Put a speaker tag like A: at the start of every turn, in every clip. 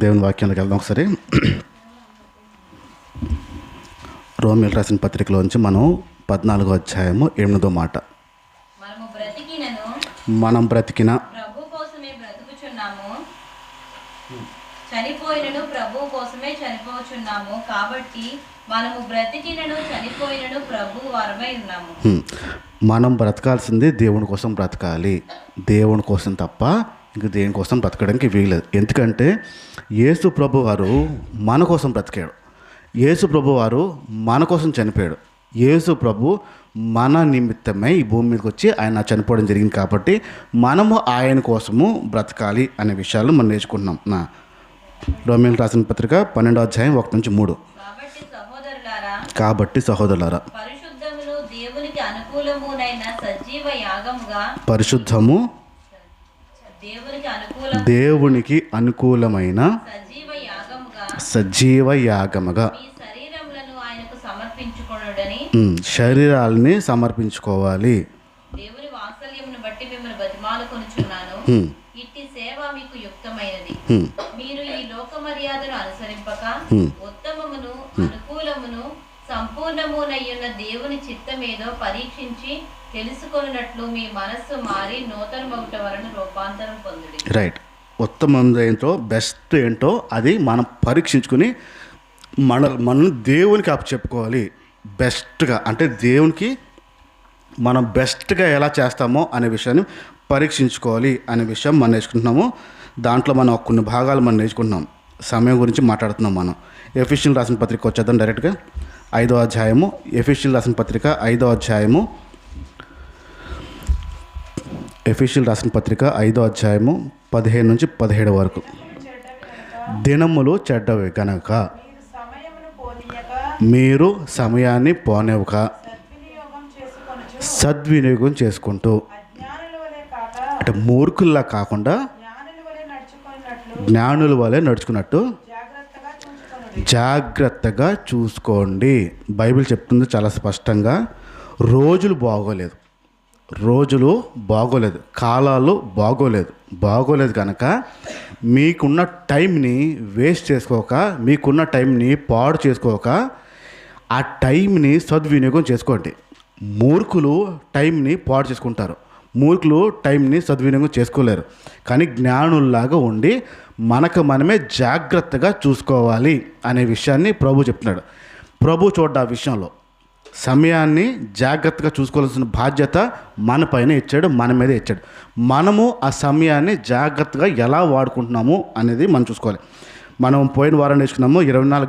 A: దేవుని వాక్యానికి వెళ్దాం ఒకసారి. రోమీయులకు రాసిన పత్రికలోంచి మనం 14వ అధ్యాయము 8వ మాట. మనం బ్రతికిన
B: ప్రభు కోసమే బ్రతుకుచున్నాము, చనిపోయినను ప్రభు కోసమే చనిపోచున్నాము. కాబట్టి మనము బ్రతికినను చనిపోయినను ప్రభు వారమై ఉన్నాము.
A: మనం బ్రతకాల్సింది దేవుని కోసం బ్రతకాలి. దేవుని కోసం తప్ప ఇంక దేనికోసం బ్రతకడానికి వీలేదు. ఎందుకంటే యేసు ప్రభు వారు మన కోసం బ్రతికాడు. యేసు ప్రభు వారు మన కోసం చనిపోయాడు. యేసు ప్రభు మన నిమిత్తమై ఈ భూమి మీదకి వచ్చి ఆయన చనిపోవడం జరిగింది. కాబట్టి మనము ఆయన కోసము బ్రతకాలి అనే విషయాలు మనం నేర్చుకుంటున్నాం. రోమీయులకు రాసిన పత్రిక 12వ అధ్యాయం 1-3. కాబట్టి సహోదరులారా,
B: పరిశుద్ధమును దేవునికి అనుకూలమునైన సజీవ యాగముగా,
A: పరిశుద్ధము దేవునికి అనుకూలమైన సజీవ యాగముగా
B: మీ శరీరములను ఆయనకు సమర్పించుకొనుడని,
A: శరీరాలని సమర్పించుకోవాలి.
B: దేవుని వాత్సల్యమును బట్టి మిమ్మల్ని బతిమాలుకొనుచున్నాను. ఇట్టి సేవ మీకు యుక్తమైనది. మీరు ఈ లోక మర్యాదను అనుసరింపక ఉత్తమమును అనుకూలమును సంపూర్ణమునయ్యున్న దేవుని చిత్తమేదో పరీక్షించి తెలుసుకొనున్నట్లు మీ మనస్సు మారి నూతనమగుట వలన రూపాంతరం పొందుడి.
A: రైట్. ఉత్తమం ఏంటో, బెస్ట్ ఏంటో అది మనం పరీక్షించుకుని మనం దేవునికి చెప్పుకోవాలి. బెస్ట్గా అంటే దేవునికి మనం బెస్ట్గా ఎలా చేస్తామో అనే విషయాన్ని పరీక్షించుకోవాలి అనే విషయం మనం నేర్చుకుంటున్నాము. దాంట్లో మనం కొన్ని భాగాలు మనం నేర్చుకుంటున్నాం. సమయం గురించి మాట్లాడుతున్నాం. మనం ఎఫెసీయులకు రాసిన పత్రిక వచ్చేద్దాం డైరెక్ట్గా. 5వ అధ్యాయము, ఎఫెసీయులకు రాసిన పత్రిక 5వ అధ్యాయము, ఎఫెసీయులకు రాసిన పత్రిక 5వ అధ్యాయము 15-17 వరకు. దినములు చెడ్డవి కనుక మీరు సమయాన్ని పోనివ్వక సద్వినియోగం చేసుకుంటూ, అంటే మూర్ఖుల్లా కాకుండా జ్ఞానుల వలె నడుచుకున్నట్టు జాగ్రత్తగా చూసుకోండి. బైబిల్ చెప్తుంది చాలా స్పష్టంగా, రోజులు బాగోలేదు, కాలాలు బాగోలేదు కనుక మీకున్న టైంని వేస్ట్ చేసుకోక, మీకున్న టైంని పాడు చేసుకోక ఆ టైంని సద్వినియోగం చేసుకోండి. మూర్ఖులు టైంని పాడు చేసుకుంటారు, మూర్ఖులు టైంని సద్వినియోగం చేసుకోలేరు. కానీ జ్ఞానుల్లాగా ఉండి మనకు మనమే జాగ్రత్తగా చూసుకోవాలి అనే విషయాన్ని ప్రభు చెప్తున్నాడు. ప్రభు చూడ ఆ విషయంలో సమయాన్ని జాగ్రత్తగా చూసుకోవాల్సిన బాధ్యత మన పైన ఇచ్చాడు, మన మీద ఇచ్చాడు. మనము ఆ సమయాన్ని జాగ్రత్తగా ఎలా వాడుకుంటున్నాము అనేది మనం చూసుకోవాలి. మనం పోయిన వారం నేర్చుకున్నాము 24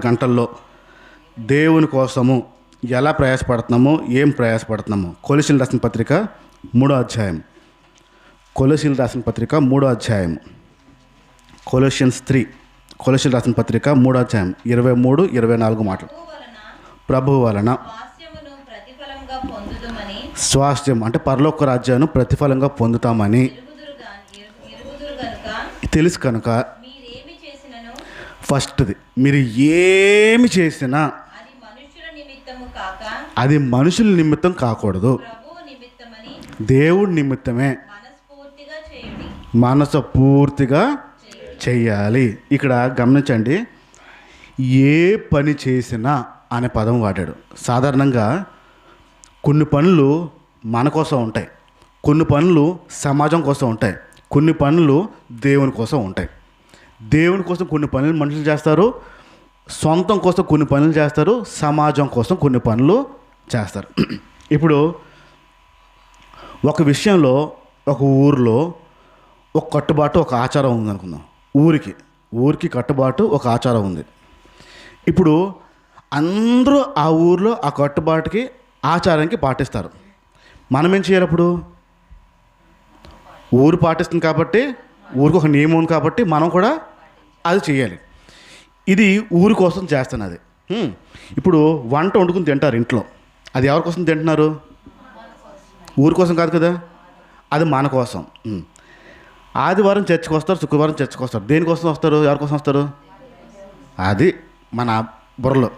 A: గంటల్లో దేవుని కోసము ఎలా ప్రయాసపడుతున్నామో, ఏం ప్రయాసపడుతున్నామో. కొలస్సీయులకు రాసిన పత్రిక 3వ అధ్యాయం, కొలస్సీయులకు రాసిన పత్రిక 3వ అధ్యాయం, కొలస్సియన్స్ 3, కొలస్సీయులకు రాసిన పత్రిక 3వ అధ్యాయం 23-24 మాటలు. ప్రభువు వలన స్వాస్థ్యం అంటే పరలోక రాజ్యాన్ని ప్రతిఫలంగా పొందుతామని తెలుసు కనుక ఫస్ట్ది, మీరు ఏమి చేసినా అది మనుషుల నిమిత్తం కాకూడదు, దేవుడి నిమిత్తమే మనసు పూర్తిగా చెయ్యాలి. ఇక్కడ గమనించండి, ఏ పని చేసినా అనే పదం వాడాడు. సాధారణంగా కొన్ని పనులు మన కోసం ఉంటాయి, కొన్ని పనులు సమాజం కోసం ఉంటాయి, కొన్ని పనులు దేవుని కోసం ఉంటాయి. దేవుని కోసం కొన్ని పనులు మనుషులు చేస్తారు, సొంతం కోసం కొన్ని పనులు చేస్తారు, సమాజం కోసం కొన్ని పనులు చేస్తారు. ఇప్పుడు ఒక విషయంలో, ఒక ఊరిలో ఒక కట్టుబాటు, ఒక ఆచారం ఉంది అనుకుందాం. ఊరికి కట్టుబాటు, ఒక ఆచారం ఉంది. ఇప్పుడు అందరూ ఆ ఊరిలో ఆ కట్టుబాటుకి, ఆచారానికి పాటిస్తారు. మనం ఏం చేయాలి? అప్పుడు ఊరు పాటిస్తుంది కాబట్టి, ఊరికి ఒక నియమం ఉంది కాబట్టి మనం కూడా అది చేయాలి. ఇది ఊరి కోసం చేస్తున్నది. ఇప్పుడు వంట వండుకుని తింటారు ఇంట్లో, అది ఎవరి కోసం తింటున్నారు? ఊరి కోసం కాదు కదా, అది మన కోసం. ఆదివారం చర్చికి వస్తారు, శుక్రవారం చర్చికి వస్తారు. దేనికోసం వస్తారు? ఎవరి కోసం వస్తారు? అది మన బుర్రలో.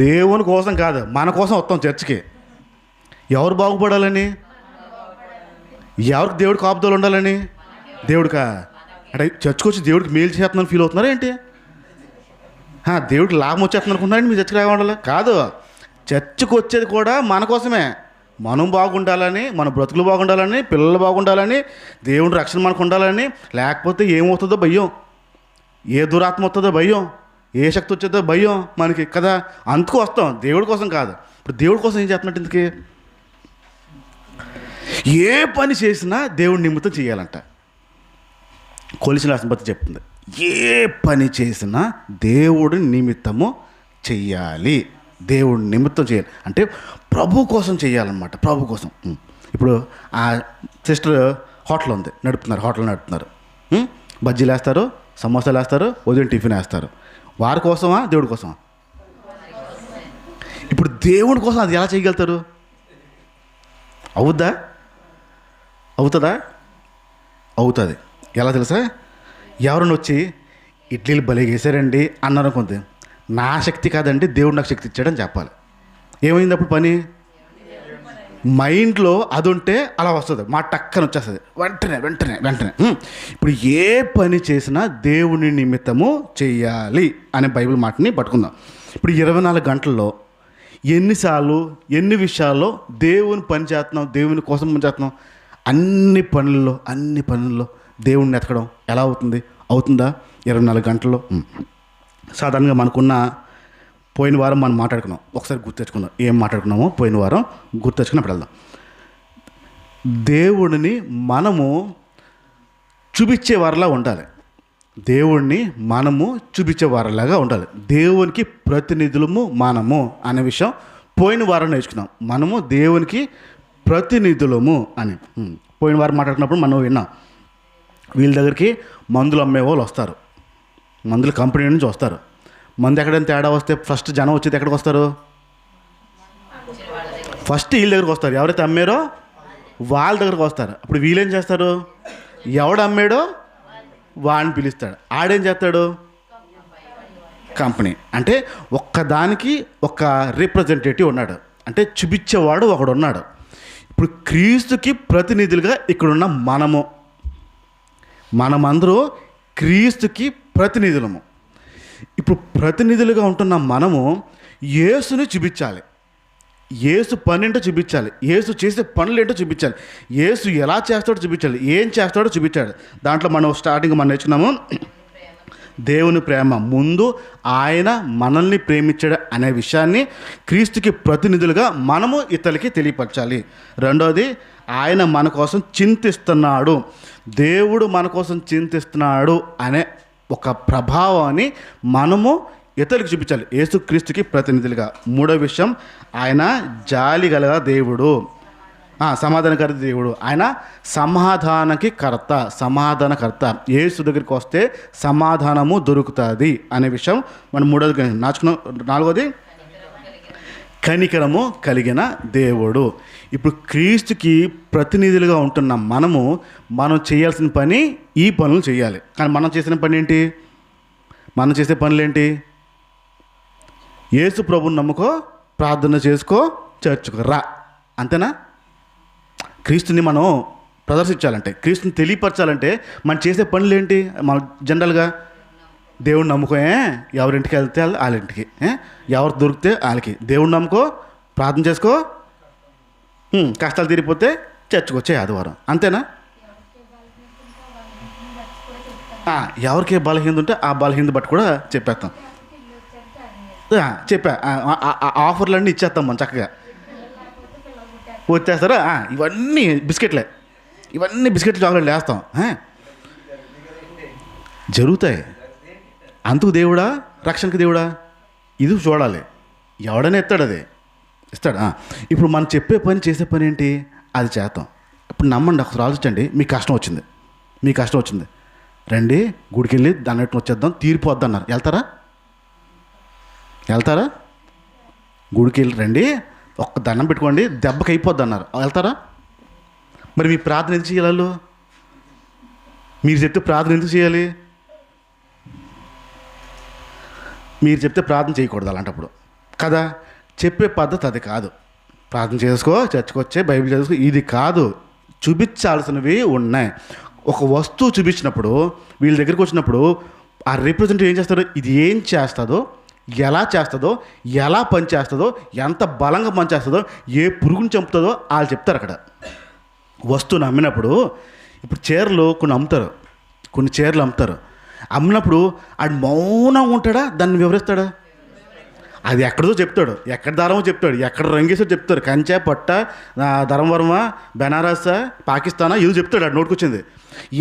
A: దేవుని కోసం కాదు, మన కోసం వస్తాం చర్చికి. ఎవరు బాగుపడాలని? ఎవరికి దేవుడి కాపుదలు ఉండాలని? దేవుడికా? అంటే చర్చకు వచ్చి దేవుడికి మేలు చేస్తున్నాను ఫీల్ అవుతున్నారా ఏంటి? దేవుడికి లాభం వచ్చేస్తుంది అనుకుంటున్నారండి మీ చర్చకు రావడం? కాదు, చర్చకు వచ్చేది కూడా మన కోసమే. మనం బాగుండాలని, మన బ్రతుకులు బాగుండాలని, పిల్లలు బాగుండాలని, దేవుడి రక్షణ మనకు ఉండాలని. లేకపోతే ఏమవుతుందో భయం, ఏ దురాత్మ వస్తుందో భయం, ఏ శక్తి వచ్చేదో భయం మనకి కదా. అందుకు వస్తాం, దేవుడి కోసం కాదు. ఇప్పుడు దేవుడి కోసం ఏం చేస్తున్నట్టు ఇందుకే? ఏ పని చేసినా దేవుడి నిమిత్తం చేయాలంట. కొలిసిన రాసిన బట్టి చెప్తుంది, ఏ పని చేసినా దేవుడి నిమిత్తము చెయ్యాలి. దేవుడి నిమిత్తం చేయాలి అంటే ప్రభు కోసం చేయాలన్నమాట, ప్రభు కోసం. ఇప్పుడు ఆ సిస్టర్ హోటల్ ఉంది, హోటల్ నడుపుతున్నారు. బజ్జీలు వేస్తారు, సమోసాలు వేస్తారు, ఉదయం టిఫిన్ వేస్తారు. వారి కోసమా దేవుడి కోసమా? ఇప్పుడు దేవుడి కోసం అది ఎలా చేయగలుగుతారు? అవుతుందా? అవుతుంది. ఎలా తెలుసా? ఎవరైనా వచ్చి ఇడ్లీలు భలే వేసారండి అన్నారు అనుకుంది, నా శక్తి కాదండి దేవుడు నాకు శక్తి ఇచ్చాడని చెప్పాలి. ఏమైంది అప్పుడు పని? మైండ్లో అది ఉంటే అలా వస్తుంది, మా టక్కన వచ్చేస్తుంది వెంటనే. ఇప్పుడు ఏ పని చేసినా దేవుని నిమిత్తము చెయ్యాలి అనే బైబిల్ మాటని పట్టుకుందాం. ఇప్పుడు 24 గంటల్లో ఎన్నిసార్లు ఎన్ని విషయాల్లో దేవుని పని చేస్తున్నాం, దేవుని కోసం పని చేస్తున్నాం? అన్ని పనుల్లో దేవుణ్ణి ఎతకడం ఎలా అవుతుంది? అవుతుందా 24 గంటల్లో? సాధారణంగా మనకున్న పోయిన వారం మనం మాట్లాడుకున్నాం, ఒకసారి గుర్తెచ్చుకుందాం. ఏం మాట్లాడుకున్నామో పోయిన వారం గుర్తెచ్చుకున్నప్పుడు వెళ్దాం. దేవుడిని మనము చూపించే వారిలా ఉండాలి. దేవునికి ప్రతినిధులము మనము అనే విషయం పోయిన వారం నేర్చుకున్నాం. మనము దేవునికి ప్రతినిధులము అని పోయిన వారం మాట్లాడుకున్నప్పుడు మనం విన్నాం. వీళ్ళ దగ్గరికి మందులు అమ్మే వాళ్ళు వస్తారు, మందుల కంపెనీ నుంచి వస్తారు. మందు ఎక్కడైనా తేడా వస్తే ఫస్ట్ జనం వచ్చేది ఎక్కడికి వస్తారు? ఫస్ట్ వీళ్ళ దగ్గరికి వస్తారు. ఎవరైతే అమ్మారో వాళ్ళ దగ్గరికి వస్తారు. అప్పుడు వీళ్ళేం చేస్తారు? ఎవడు అమ్మాడో వాడిని పిలుస్తాడు. ఆడేం చేస్తాడు? కంపెనీ. అంటే ఒక్కదానికి ఒక రిప్రజెంటేటివ్ ఉన్నాడు, అంటే చూపించేవాడు ఒకడు ఉన్నాడు. ఇప్పుడు క్రీస్తుకి ప్రతినిధులుగా ఇక్కడున్న మనమందరూ క్రీస్తుకి ప్రతినిధులము. ఇప్పుడు ప్రతినిధులుగా ఉంటున్న మనము యేసుని చూపించాలి, యేసు పని ఏంటో చూపించాలి, యేసు చేసే పనులు ఏంటో చూపించాలి, యేసు ఎలా చేస్తాడో చూపించాలి, ఏం చేస్తాడో చూపించాడు. దాంట్లో మనం స్టార్టింగ్ నేర్చుకున్నాము దేవుని ప్రేమ. ముందు ఆయన మనల్ని ప్రేమించాడు అనే విషయాన్ని క్రీస్తుకి ప్రతినిధులుగా మనము ఇతరులకి తెలియపరచాలి. రెండోది, ఆయన మన కోసం చింతిస్తున్నాడు, దేవుడు మన కోసం చింతిస్తున్నాడు అనే ఒక ప్రభావాన్ని మనము ఇతరులకు చూపించాలి, యేసుక్రీస్తుకి ప్రతినిధులుగా. మూడో విషయం, ఆయన జాలి గల దేవుడు, సమాధానకర్త దేవుడు. ఆయన సమాధానకర్త. యేసు దగ్గరికి వస్తే సమాధానము దొరుకుతుంది అనే విషయం మనం మూడోది నాచుకున్నాం. నాలుగోది, కనికరము కలిగిన దేవుడు. ఇప్పుడు క్రీస్తుకి ప్రతినిధులుగా ఉంటున్న మనం చేయాల్సిన పని ఈ పనులు చేయాలి. కానీ మనం చేసిన పని ఏంటి? మనం చేసే పనులేంటి? యేసు ప్రభుని నమ్ముకో, ప్రార్థన చేసుకో, చర్చకు రా, అంతేనా? క్రీస్తుని మనం ప్రదర్శించాలంటే, క్రీస్తుని తెలియపరచాలంటే మనం చేసే పనులు ఏంటి? మన జనరల్గా దేవుడిని నమ్ముకో, ఎవరింటికి వెళ్తే వాళ్ళ ఇంటికి, ఎవరు దొరికితే వాళ్ళకి. దేవుడిని నమ్ముకో, ప్రార్థన చేసుకో, కష్టాలు తీరిపోతే చర్చకు వచ్చే ఆదివారం, అంతేనా? ఎవరికి బలహీనత ఉంటే ఆ బలహీనత బట్టి కూడా చెప్పేస్తాం. ఆఫర్లన్నీ ఇచ్చేస్తాం మనం చక్కగా. వచ్చేస్తారా? ఇవన్నీ బిస్కెట్లు చాక్లెట్లు వేస్తాం, జరుగుతాయి. అందుకు దేవుడా, రక్షణకు దేవుడా, ఇది చూడాలి. ఎవడైనా ఇస్తాడు. ఇప్పుడు మనం చెప్పే పని, చేసే పని ఏంటి? అది చేస్తాం. ఇప్పుడు నమ్మండి, ఒకసారి ఆలోచించండి. మీకు కష్టం వచ్చింది, రండి గుడికి వెళ్ళి దండం వచ్చేద్దాం, తీరిపోద్ది అన్నారు. వెళ్తారా? గుడికి వెళ్ళి రండి, ఒక్క దండం పెట్టుకోండి, దెబ్బకి అయిపోద్ది అన్నారు. వెళ్తారా? మరి మీ ప్రార్థన ఎందుకు చేయాలి? మీరు చెప్తే ప్రార్థన ఎందుకు చేయాలి? మీరు చెప్తే ప్రార్థన చేయకూడదు అలాంటప్పుడు కదా. చెప్పే పద్ధతి అది కాదు. ప్రార్థన చేసుకో, చర్చకు వచ్చే, బైబిల్ చదువుకో, ఇది కాదు. చూపించాల్సినవి ఉన్నాయి. ఒక వస్తువు చూపించినప్పుడు వీళ్ళ దగ్గరికి వచ్చినప్పుడు ఆ రిప్రజెంటేటివ్ ఏం చేస్తారో, ఇది ఏం చేస్తుందో, ఎలా చేస్తుందో, ఎలా పని చేస్తుందో, ఎంత బలంగా పని చేస్తుందో, ఏ పురుగుని చంపుతుందో వాళ్ళు చెప్తారు అక్కడ. వస్తువుని అమ్మినప్పుడు ఇప్పుడు చీరలు కొన్ని చీరలు అమ్ముతారు. అమ్మినప్పుడు ఆడు మౌనంగా ఉంటాడా, దాన్ని వివరిస్తాడా? అది ఎక్కడదో చెప్తాడు, ఎక్కడ దారమో చెప్తాడు, ఎక్కడ రంగేసో చెప్తాడు, కంచె పట్ట ధర్మవరమ బెనారస్ పాకిస్తానా ఇది చెప్తాడు. ఆడు నోటుకొచ్చింది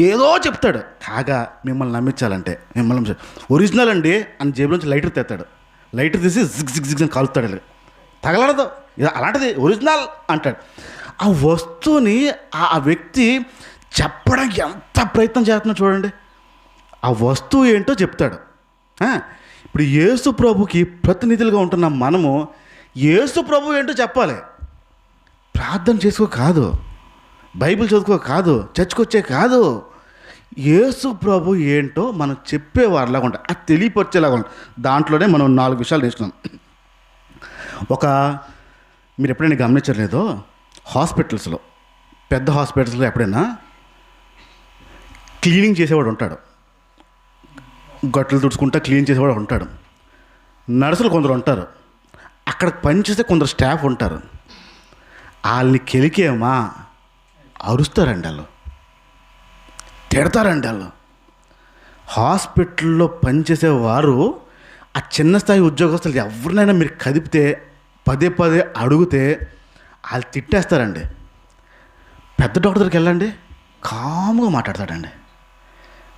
A: ఏదో చెప్తాడు. కాగా మిమ్మల్ని నమ్మించాలంటే మిమ్మల్ని ఒరిజినల్ అండి అని జేబులోంచి లైటర్ తెస్తాడు. లైటర్ తీసి జిగ్ జిగ్ జిగ్ అని కాలుస్తాడు. తగలడదు, అలాంటిది ఒరిజినల్ అంటాడు. ఆ వస్తువుని ఆ వ్యక్తి చెప్పడానికి ఎంత ప్రయత్నం చేస్తున్నా చూడండి. ఆ వస్తువు ఏంటో చెప్తాడు. ఇప్పుడు యేసు ప్రభుకి ప్రతినిధులుగా ఉంటున్న మనము యేసు ప్రభు ఏంటో చెప్పాలి. ప్రార్థన చేసుకో కాదు, బైబిల్ చదువుకో కాదు, చర్చకొచ్చే కాదు. యేసు ప్రభు ఏంటో మనం చెప్పేవారిలాగా ఉంటాం, అది తెలియపరిచేలాగా ఉంటాం. దాంట్లోనే మనం 4 విషయాలు నేర్చుకున్నాం. మీరు ఎప్పుడైనా గమనించలేదో, హాస్పిటల్స్లో, పెద్ద హాస్పిటల్స్లో ఎప్పుడైనా క్లీనింగ్ చేసేవాడు ఉంటాడు, గట్లు తుడుచుకుంటా క్లీన్ చేసేవాడు ఉంటాడు. నర్సులు కొందరు ఉంటారు, అక్కడ పనిచేసే కొందరు స్టాఫ్ ఉంటారు. వాళ్ళని కెలికేమా అరుస్తారండి, వాళ్ళు తిడతారండి. వాళ్ళు హాస్పిటల్లో పనిచేసేవారు ఆ చిన్న స్థాయి ఉద్యోగస్తులు ఎవరినైనా మీరు కదిపితే, పదే పదే అడిగితే వాళ్ళు తిట్టేస్తారండి. పెద్ద డాక్టర్ దగ్గరికి వెళ్ళండి, కామ్గా మాట్లాడతాడండి.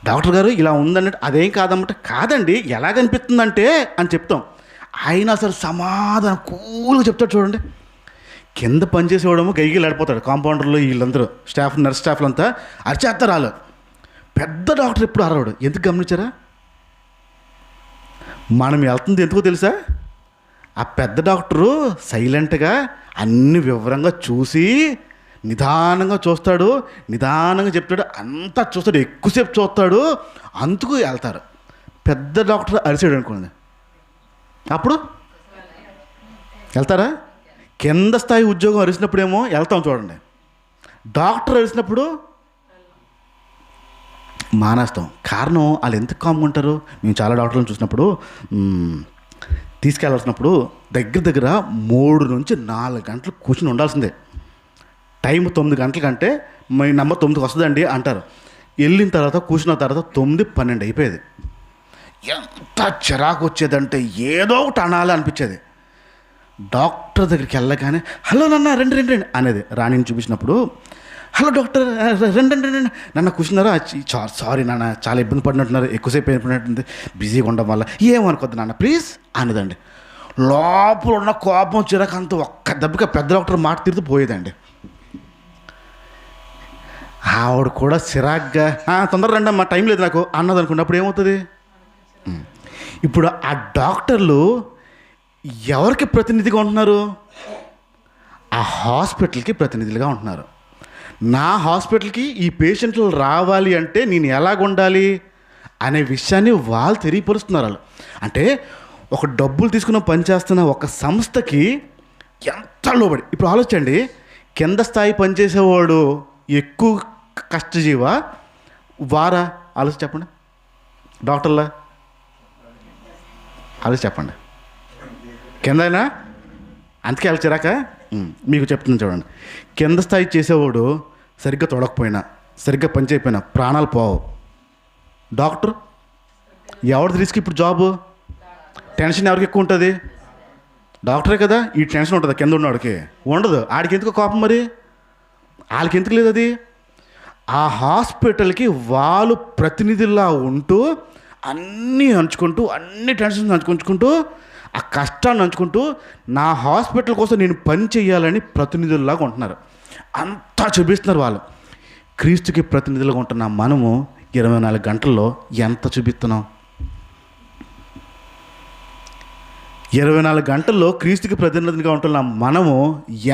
A: డాక్టర్ గారు ఇలా ఉందన్నట్టు, అదేం కాదన్నమాట, కాదండి ఎలాగనిపిస్తుందంటే అని చెప్తాం. ఆయన అసలు సమాధానం కూల్గా చెప్తాడు చూడండి. కింద పనిచేసేవాడేమో గైగిలు ఆడిపోతాడు, కాంపౌండర్లు వీళ్ళందరూ స్టాఫ్, నర్స్ స్టాఫ్లు అంతా అరిచేస్తారు. వాళ్ళు పెద్ద డాక్టర్ ఎప్పుడు అరవడు. ఎందుకు గమనించారా? మనం వెళ్తుంది ఎందుకో తెలుసా? ఆ పెద్ద డాక్టరు సైలెంట్గా అన్ని వివరంగా చూసి నిదానంగా చూస్తాడు, నిదానంగా చెప్తాడు, అంతా చూస్తాడు, ఎక్కువసేపు చూస్తాడు, అందుకు వెళ్తారు. పెద్ద డాక్టర్ అరిసాడు అనుకోండి, అప్పుడు వెళ్తారా? కింద స్థాయి ఉద్యోగం అరిసినప్పుడేమో వెళ్తాం చూడండి. డాక్టర్ అరిసినప్పుడు మానేస్తాం. కారణం వాళ్ళు ఎంత కామ్గా ఉంటారు. మేము చాలా డాక్టర్లను చూసినప్పుడు తీసుకెళ్లాల్సినప్పుడు దగ్గర 3 నుంచి 4 గంటలు కూర్చుని ఉండాల్సిందే. టైం 9 గంటల కంటే మీ నెంబర్ 9కి వస్తుందండి అంటారు. వెళ్ళిన తర్వాత కూర్చున్న తర్వాత 9, 12 అయిపోయేది. ఎంత చిరాకు వచ్చేదంటే ఏదో ఒకటి అనాలి అనిపించేది. డాక్టర్ దగ్గరికి వెళ్ళగానే హలో నాన్న రండి రండి రండి అనేది. రాణిని చూపించినప్పుడు హలో డాక్టర్ రండి రండి రండి నాన్న కూర్చున్నారా, సారీ నాన్న చాలా ఇబ్బంది పడినట్టున్నారు, ఎక్కువసేపు అయిపోయినట్టుంది, బిజీగా ఉండడం వల్ల, ఏమనుకోద్దు నాన్న ప్లీజ్ అనేదండి. లోపల ఉన్న కోపం చిరాకు అంతా ఒక్క దెబ్బగా పెద్ద డాక్టర్ మాట తీరుతూ పోయేదండి. ఆవిడ కూడా చిరాగ్గా తొందరగా రండి అమ్మా టైం లేదు నాకు అన్నది అనుకున్నప్పుడు ఏమవుతుంది? ఇప్పుడు ఆ డాక్టర్లు ఎవరికి ప్రతినిధిగా ఉంటున్నారు? ఆ హాస్పిటల్కి ప్రతినిధులుగా ఉంటున్నారు. నా హాస్పిటల్కి ఈ పేషెంట్లు రావాలి అంటే నేను ఎలాగ ఉండాలి అనే విషయాన్ని వాళ్ళు తెలియపరుస్తున్నారు. వాళ్ళు అంటే ఒక డబ్బులు తీసుకున్న పనిచేస్తున్న ఒక సంస్థకి ఎంత లోబడి. ఇప్పుడు ఆలోచించండి, కింద స్థాయి పనిచేసేవాడు ఎక్కువ కష్టజీవా వారా? ఆలోచి చెప్పండి. డాక్టర్లా ఆలోచి చెప్పండి. కిందైనా అందుకే వెళ్ళిరాక మీకు చెప్తున్నాను చూడండి. కింద స్థాయి చేసేవాడు సరిగ్గా తొడకపోయినా, సరిగ్గా పని చేయకపోయినా ప్రాణాలు పోవు. డాక్టర్ ఎవరిది రిస్క్? ఇప్పుడు జాబు టెన్షన్ ఎవరికి ఎక్కువ ఉంటుంది? డాక్టరే కదా. ఈ టెన్షన్ ఉంటుందా కింద ఉన్నవాడికి? ఉండదు. ఆడికి ఎందుకు కోపం? మరి వాళ్ళకి ఎందుకు లేదు అది? ఆ హాస్పిటల్కి వాళ్ళు ప్రతినిధుల్లా ఉంటూ అన్నీ హంచుకుంటూ, అన్ని టెన్షన్స్ హంచుకుంటూ, ఆ కష్టాన్ని హంచుకుంటూ నా హాస్పిటల్ కోసం నేను పని చేయాలని ప్రతినిధుల్లాగా ఉంటున్నారు. అంతా చూపిస్తున్నారు వాళ్ళు. క్రీస్తుకి ప్రతినిధులుగా ఉంటున్న మనము 24 గంటల్లో ఎంత చూపిస్తున్నాం? 24 గంటల్లో క్రీస్తుకి ప్రతినిధిగా ఉంటున్న మనము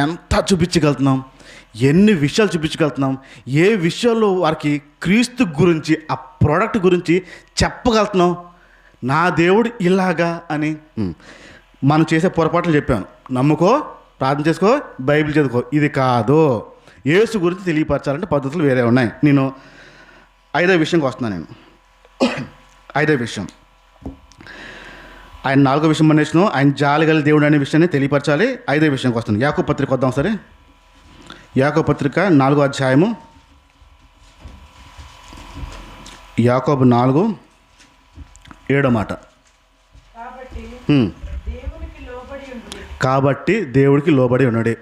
A: ఎంత చూపించగలుగుతున్నాం? ఎన్ని విషయాలు చూపించగలుగుతున్నాం? ఏ విషయాల్లో వారికి క్రీస్తు గురించి, ఆ ప్రోడక్ట్ గురించి చెప్పగలుగుతున్నాం? నా దేవుడు ఇలాగా అని. మనం చేసే పొరపాట్లు చెప్పాను. నమ్ముకో, ప్రార్థన చేసుకో, బైబిల్ చదువుకో. ఇది కాదు. యేసు గురించి తెలియపరచాలంటే పద్ధతులు వేరే ఉన్నాయి. నేను ఐదో విషయంకి వస్తున్నాను నేను. ఐదో విషయం, ఆయన 4వ విషయం అనేసిన ఆయన జాలిగల దేవుడు అనే విషయాన్ని తెలియపరచాలి. 5వ విషయంకి వస్తుంది. యాకోబు పత్రిక వద్దాం సరే. యాకోబు పత్రిక 4వ అధ్యాయము, యాకోబు 4:7 మాట. కాబట్టి దేవుడికి లోబడి ఉన్నాడు.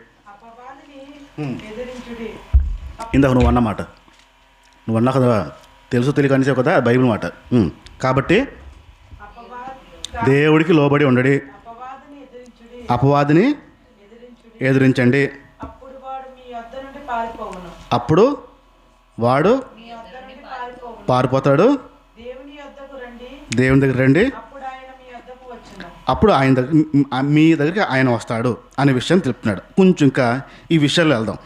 A: ఇందాక నువ్వు అన్నమాట, నువ్వు అన్నా కదా, తెలుసు తెలియక అనేసావు కదా, బైబిల్ మాట. కాబట్టి దేవుడికి లోబడి ఉండడి, అపవాదిని ఎదిరించండి, అప్పుడు వాడు పారిపోతాడు. దేవుని దగ్గర రండి, అప్పుడు ఆయన దగ్గర మీ దగ్గరికి ఆయన వస్తాడు అనే విషయం తెలుపుతున్నాడు. కొంచెం ఇంకా ఈ విషయాలు వెళ్దాం.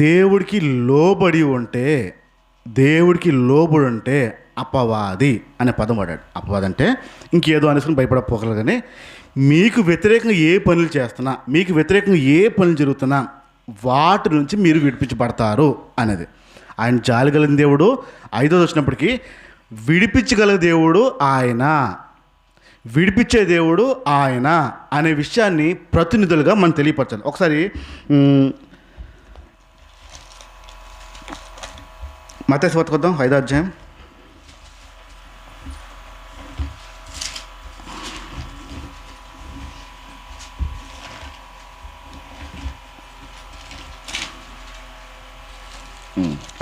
A: దేవుడికి లోబడి ఉంటే అపవాది అనే పదం వాడాడు. అపవాది అంటే ఇంకేదో అనేసుకుని భయపడపోగలరు. కానీ మీకు వ్యతిరేకంగా ఏ పనులు చేస్తున్నా, మీకు వ్యతిరేకంగా ఏ పనులు జరుగుతున్నా వాటి నుంచి మీరు విడిపించబడతారు అనేది. ఆయన జాలిగల దేవుడు. 5వ వచ్చినప్పటికీ విడిపించగల దేవుడు ఆయన, విడిపించే దేవుడు ఆయన అనే విషయాన్ని ప్రతినిధులుగా మనం తెలియపరచాలి. ఒకసారి మత్తయి సువార్త వద్దాం, 5వ అధ్యాయం.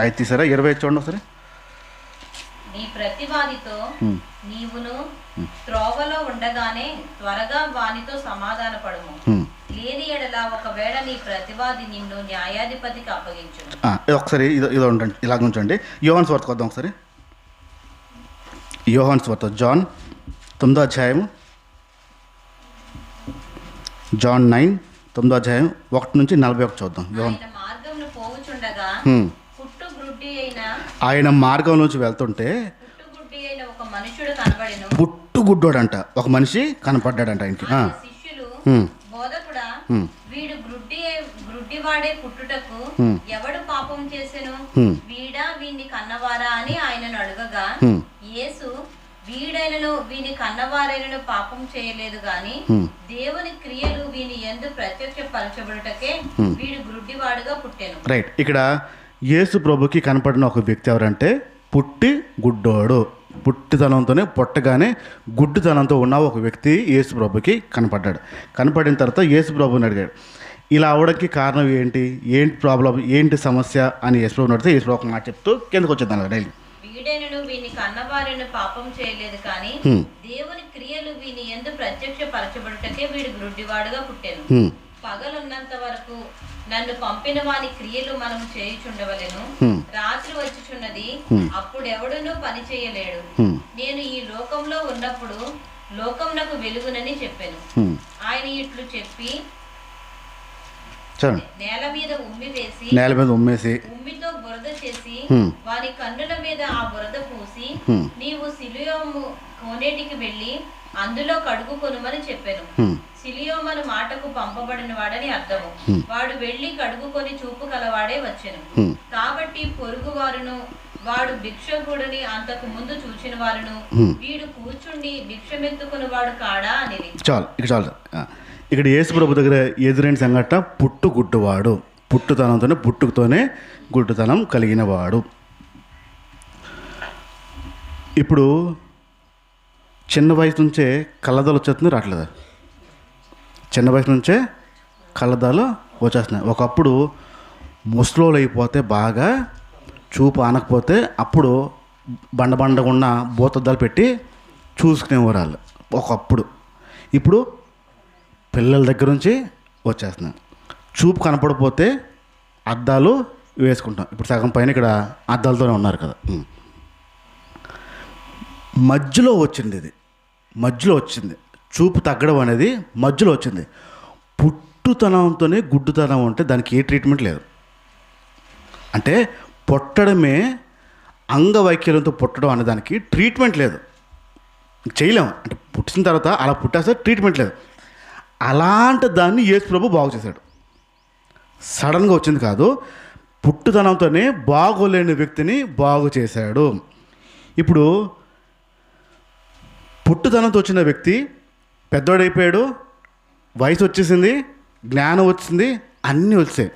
A: అయితే తీసారా 20 చూడండి ఒకసారి.
B: నీ ప్రతివాదితో నీవును త్రోవలో ఉండగానే త్వరగా వానితో సమాధాన పడుము. లేని ఎడల ఒకవేళ నీ ప్రతివాది నిన్ను న్యాయాధిపతికి అప్పగించు.
A: ఒకసారి ఇదో ఉండండి, ఇలాగ ఉంచండి. యోహాను సువార్త వద్దాం ఒకసారి. యోహాను సువార్త జాన్ 9వ అధ్యాయము, జాన్ 9:9 1 నుంచి 41 చూద్దాం.
B: ఆయన మార్గంలో పోవుచుండగా
A: ఆయన మార్గం నుంచి వెళ్తుంటే
B: ఒక మనుషుడు కనబడెను.
A: పుట్టుగుడ్డోడంట, ఒక మనిషి కనపడ్డాడంట ఆయనకి.
B: శిష్యులు, బోధకుడా, వీడు గ్రుడ్డివాడే పుట్టుటకు ఎవడు పాపం చేసెను? వీడా వీడిని కన్నవారా అని ఆయనను అడగగా, యేసు వీడైనను వీని కన్నవారైనను పాపం చేయలేదు గాని దేవుని క్రియలు వీని యందు ప్రత్యక్షపరచబడుటకే వీడు గ్రుడ్డివాడుగా పుట్టెను.
A: రైట్. ఇక్కడ యేసు ప్రభుకి కనపడిన ఒక వ్యక్తి ఎవరంటే పుట్టి గుడ్డోడు. పుట్టితనంతోనే పుట్టగానే గుడ్డితనంతో ఉన్న ఒక వ్యక్తి యేసు ప్రభుకి కనపడ్డాడు. కనపడిన తర్వాత యేసు ప్రభుని అడిగాడు, ఇలా అవడానికి కారణం ఏంటి ప్రాబ్లం, ఏంటి సమస్య అని యేసు ప్రభుని అడిగితే యేసు ప్రభు ఒక మాట చెప్తూ కిందకు వచ్చేద్దాం. డైలీ
B: వీడైనను వీని కన్నవారిని పాపం చేయలేదు కానీ దేవుని క్రియలు వీని యందు ప్రత్యక్షపరచబడుటకే వీడు గ్రుడ్డివాడుగా పుట్టెను. పగలున్నంత వరకు నన్ను పంపిన వాని క్రియలు మనం చేయుచుండవలెను. రాత్రి వచ్చుచున్నది, అప్పుడెవడునూ పని చేయలేడు. నేను ఈ లోకంలో ఉన్నప్పుడు లోకమునకు వెలుగునని చెప్పాను. ఆయన ఇట్లు చెప్పి నేల మీద ఉమ్మివేసి ఉమ్మితో బురద చేసి వారి కన్నుల మీద ఆ బురద పూసి నీవు సిలియోము కోనేటికి వెళ్ళి అందులో కడుగుకొనుమని చెప్పాను. సిలియోమను మాటకు పంపబడిన వాడని అర్థము. వాడు వెళ్లి కడుగుకొని చూపు కలవాడే వచ్చెను. కాబట్టి పొరుగు వారును వాడు భిక్షకుడిని అంతకు ముందు చూచిన వారును వీడు కూర్చుండి భిక్షమెత్తుకుని వాడు కాడా అనేది.
A: చాలు. ఇక్కడ యేసు ప్రభు దగ్గర ఎదురైన సంఘటన పుట్టుగుడ్డువాడు. పుట్టుకతోనే గుడ్డుతనం కలిగిన వాడు. ఇప్పుడు చిన్న వయసు నుంచే కళ్ళద్దాలు వచ్చేస్తుంది, రావట్లేదా? చిన్న వయసు నుంచే కళ్ళద్దాలు వచ్చేస్తున్నాయి. ఒకప్పుడు ముసలోళ్ళు అయిపోతే బాగా చూపు ఆనకపోతే అప్పుడు బండగున్న బోతద్దాలు పెట్టి చూసుకునేవారు వాళ్ళు ఒకప్పుడు. ఇప్పుడు పిల్లల దగ్గర నుంచి వచ్చేస్తున్నాయి. చూపు కనపడపోతే అద్దాలు వేసుకుంటాం. ఇప్పుడు సగం పైన ఇక్కడ అద్దాలతోనే ఉన్నారు కదా. మధ్యలో వచ్చింది చూపు తగ్గడం అనేది మధ్యలో వచ్చింది. పుట్టుతనంతోనే గుడ్డుతనం ఉంటే దానికి ఏ ట్రీట్మెంట్ లేదు. అంటే పుట్టడమే అంగవైకల్యంతో పుట్టడం అనే దానికి ట్రీట్మెంట్ లేదు, చేయలేము. అంటే పుట్టిన తర్వాత అలా పుట్టేస్తే ట్రీట్మెంట్ లేదు. అలాంటి దాన్ని యేసు ప్రభు బాగు చేశాడు. సడన్గా వచ్చింది కాదు, పుట్టుతనంతోనే బాగోలేని వ్యక్తిని బాగు చేశాడు. ఇప్పుడు పుట్టుతనంతో వచ్చిన వ్యక్తి పెద్దోడైపోయాడు, వయసు వచ్చేసింది, జ్ఞానం వచ్చింది, అన్నీ వచ్చాయి.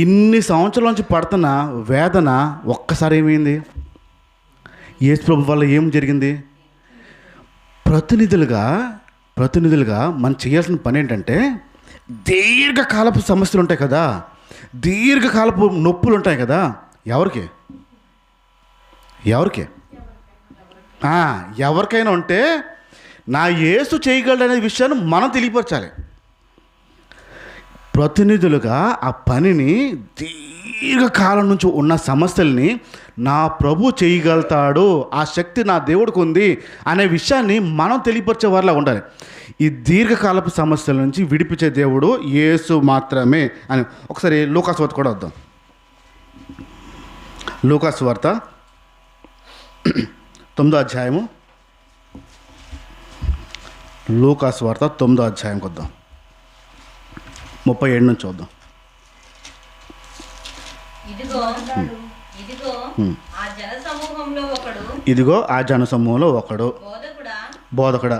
A: ఇన్ని సంవత్సరాల నుంచి పడుతున్న వేదన ఒక్కసారి ఏమైంది? యేసు ప్రభు వల్ల ఏం జరిగింది? ప్రతినిధులుగా మనం చేయాల్సిన పని ఏంటంటే, దీర్ఘకాలపు సమస్యలు ఉంటాయి కదా, దీర్ఘకాలపు నొప్పులు ఉంటాయి కదా. ఎవరికి ఎవరికైనా ఉంటే నా యేసు చేయగలడనే విషయాన్ని మనం తెలియపరచాలి. ప్రతినిధులుగా ఆ పనిని, దీర్ఘకాలం నుంచి ఉన్న సమస్యల్ని నా ప్రభు చేయగలుగుతాడు, ఆ శక్తి నా దేవుడికి ఉంది అనే విషయాన్ని మనం తెలియపరిచే వారిలా ఉండాలి. ఈ దీర్ఘకాలపు సమస్యల నుంచి విడిపించే దేవుడు యేసు మాత్రమే అని. ఒకసారి లూకాసు వార్త కూడా వద్దాం. లూకాసు వార్త 9వ అధ్యాయము. లూకాసు వార్త 9వ అధ్యాయంకి వద్దాం. 37 నుంచి చూద్దాం. ఇదిగో ఆ జన సమూహంలో ఒకడు బోధకుడా,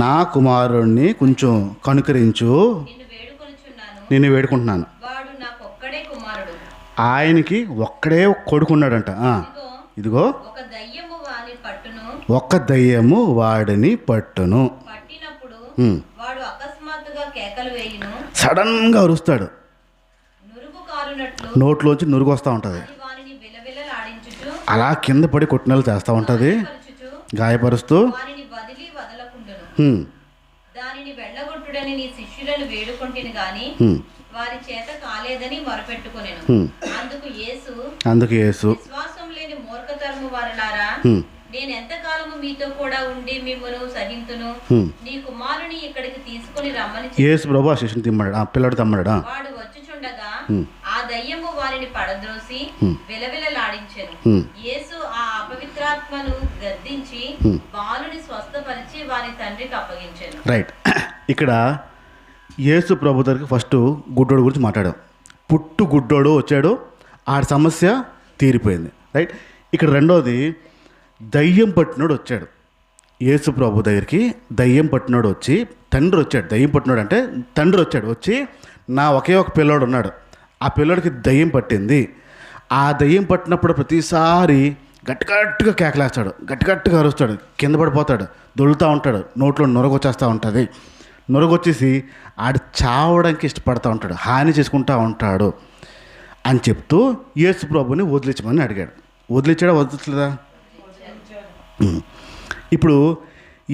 A: నా కుమారుణ్ణి కొంచెం కనుకరించు, నిన్ను వేడుకుంటున్నాను. ఆయనకి ఒక్కడే కొడుకున్నాడంట. ఇదిగో ఒక్క దయ్యము వాడిని పట్టును. సడన్గా అరుస్తాడు, నోట్లోంచి నురుగు వస్తూ ఉంటుంది, అలా కింద పడి కొట్టినలు చేస్తూ ఉంటుంది, గాయపరుస్తూ.
B: దానిని వెళ్ళగొట్టుడని నీ శిష్యులను వేడుకొంటిని గాని వారి చేత కాలేదని మొరపెట్టుకొనెను. అందుకు యేసు విశ్వాసం లేని మూర్ఖతరము వారలారా, నేను ఎంతకాలము మీతో కూడా ఉండి మిమ్మల్ని సహింతును, నీ కుమారుని ఇక్కడికి తీసుకుని రమ్మని
A: యేసు ప్రభు ఆ శిష్యుని తిమ్మన్నాడు, ఆ పిల్లడు తమ్మన్నాడు.
B: వాడు వచ్చుచుండగా ఆ దయ్యము వారిని పడద్రోసి విలవిలలాడించెను. యేసు ఆ అపవిత్రాత్మను గద్దించి బాలుని స్వస్థపరిచి వారి తండ్రికి అప్పగించెను.
A: రైట్. ఇక్కడ యేసు ప్రభు దగ్గరికి ఫస్ట్ గుడ్డోడు గురించి మాట్లాడాం. పుట్టు గుడ్డోడు వచ్చాడు, ఆ సమస్య తీరిపోయింది. రైట్. ఇక్కడ రెండోది దయ్యం పట్టినోడు వచ్చాడు. యేసు ప్రభు దగ్గరికి దయ్యం పట్టినోడు వచ్చి, తండ్రి వచ్చాడు. దయ్యం పట్టినోడు అంటే తండ్రి వచ్చాడు, వచ్చి నా ఒకే ఒక పిల్లోడు ఉన్నాడు, ఆ పిల్లోడికి దయ్యం పట్టింది. ఆ దయ్యం పట్టినప్పుడు ప్రతిసారి గట్టిగా కేకలేస్తాడు, గట్టిగా అరుస్తాడు, కింద పడిపోతాడు, దొలుతూ ఉంటాడు, నోట్లో నొరగొచ్చేస్తూ ఉంటుంది. నొరగొచ్చేసి ఆడు చావడానికి ఇష్టపడుతూ ఉంటాడు, హాని చేసుకుంటూ ఉంటాడు అని చెప్తూ యేసు ప్రభుని వదిలించమని అడిగాడు. వదిలించలేదా? ఇప్పుడు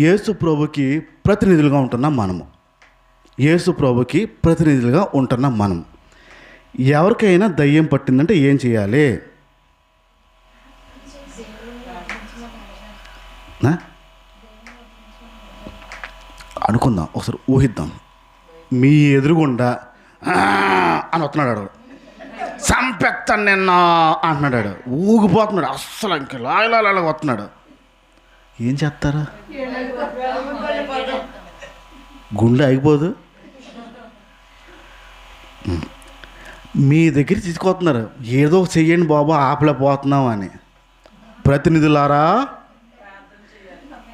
A: యేసు ప్రభుకి ప్రతినిధులుగా ఉంటున్నాం మనము. యేసు ప్రభుకి ప్రతినిధులుగా ఉంటున్నాం మనం. ఎవరికైనా దయ్యం పట్టిందంటే ఏం చేయాలి? అనుకుందాం, ఒకసారి ఊహిద్దాం. మీ ఎదురుగుండా అని వస్తున్నాడు, సంపెక్తాను నిన్న అంటున్నాడు, ఊగిపోతున్నాడు, అస్సలు ఇంక లాగా వస్తున్నాడు. ఏం చేస్తారా? గుండె ఆగిపోదు. మీ దగ్గర తీసుకొస్తున్నారు, ఏదో చెయ్యండి బాబా ఆపలేకపోతున్నాం అని. ప్రతినిధులారా,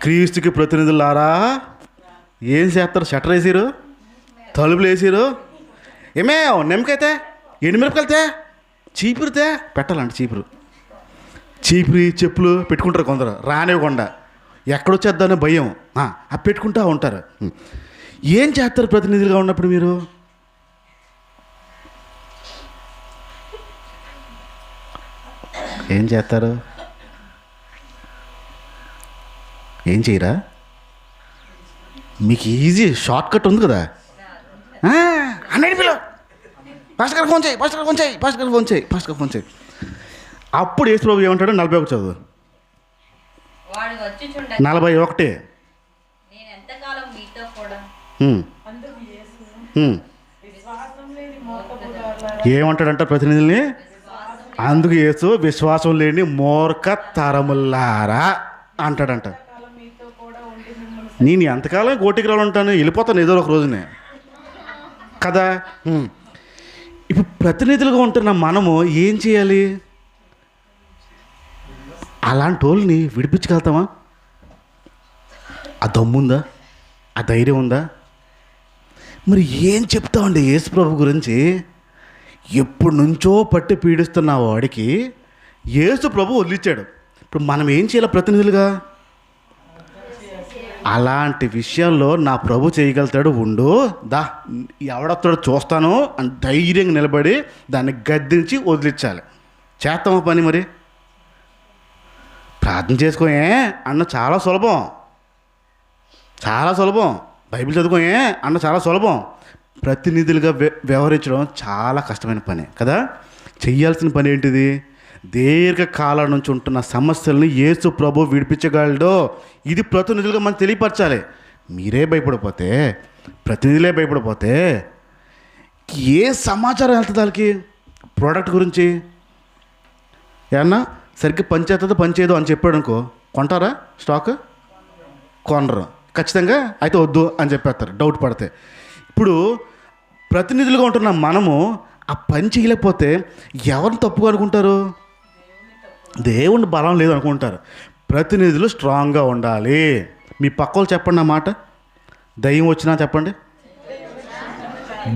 A: క్రీస్తుకి ప్రతినిధులారా ఏం చేస్తారు? షట్టర్ వేసారు, తలుపులు వేసారు, ఏమే నిమ్మకైతే ఎండుమిరపకాయతే చీపురితే పెట్టాలంట. చీపురి చెప్పులు పెట్టుకుంటారు కొందరు, రానివ్వకుండా ఎక్కడొచ్చేద్దానే భయం, అవి పెట్టుకుంటూ ఉంటారు. ఏం చేస్తారు ప్రతినిధులుగా ఉన్నప్పుడు? మీరు ఏం చేస్తారు? ఏం చేయరా? మీకు ఈజీ షార్ట్ కట్ ఉంది కదా, అన్నయ్య పిల్ల పాస్టర్ గారు ఫోన్ చేయి. అప్పుడు యేసు ప్రభు ఏమంటాడు? 41 చదువు. 41. ఏమంటాడంట ప్రతినిధుల్ని? అందుకు యేసు విశ్వాసం లేని మూర్ఖ తరములారా అంటాడంట. నేను ఎంతకాలం గోటికి రావాలి ఉంటాను, వెళ్ళిపోతాను ఏదో ఒక రోజునే కదా. ఇప్పుడు ప్రతినిధులుగా ఉంటున్న మనము ఏం చేయాలి? అలాంటి వాళ్ళని విడిపించగలుగుతామా? ఆ దమ్ముందా? ఆ ధైర్యం ఉందా? మరి ఏం చెప్తామండి యేసు ప్రభు గురించి? ఎప్పటి నుంచో పట్టి పీడిస్తున్న వాడికి యేసు ప్రభు వదిలిచ్చాడు. ఇప్పుడు మనం ఏం చేయాలి ప్రతినిధులుగా? అలాంటి విషయాల్లో నా ప్రభు చేయగలుగుతాడు, ఉండు దా ఎవడొస్తాడో చూస్తాను అని ధైర్యంగా నిలబడి దాన్ని గద్దించి వదిలించాలి. చేస్తామా పని? మరి ప్రార్థన చేసుకోయే అన్న చాలా సులభం, చాలా సులభం. బైబిల్ చదువుకోయే అన్న చాలా సులభం. ప్రతినిధులుగా వ్యవహరించడం చాలా కష్టమైన పని కదా. చెయ్యాల్సిన పని ఏంటిది? దీర్ఘకాలం నుంచి ఉంటున్న సమస్యల్ని యేసు ప్రభు విడిపించగలడు. ఇది ప్రతినిధులుగా మనం తెలియపరచాలి. మీరే భయపడిపోతే, ప్రతినిధులే భయపడిపోతే ఏ సమాచారం వెళ్తుంది వాళ్ళకి? ప్రోడక్ట్ గురించి ఏమన్నా సరిగ్గా పనిచేస్తుందో పనిచేయదు అని చెప్పాడు అనుకో, కొంటారా? స్టాక్ కొనరు ఖచ్చితంగా. అయితే వద్దు అని చెప్పేస్తారు డౌట్ పడితే. ఇప్పుడు ప్రతినిధులుగా ఉంటున్న మనము ఆ పని చేయలేకపోతే ఎవరిని తప్పుగా అనుకుంటారు? దేవుని బలం లేదు అనుకుంటారు. ప్రతినిధులు స్ట్రాంగ్గా ఉండాలి. మీ పక్కలు చెప్పండి ఆ మాట. దయ్యం వచ్చినా చెప్పండి,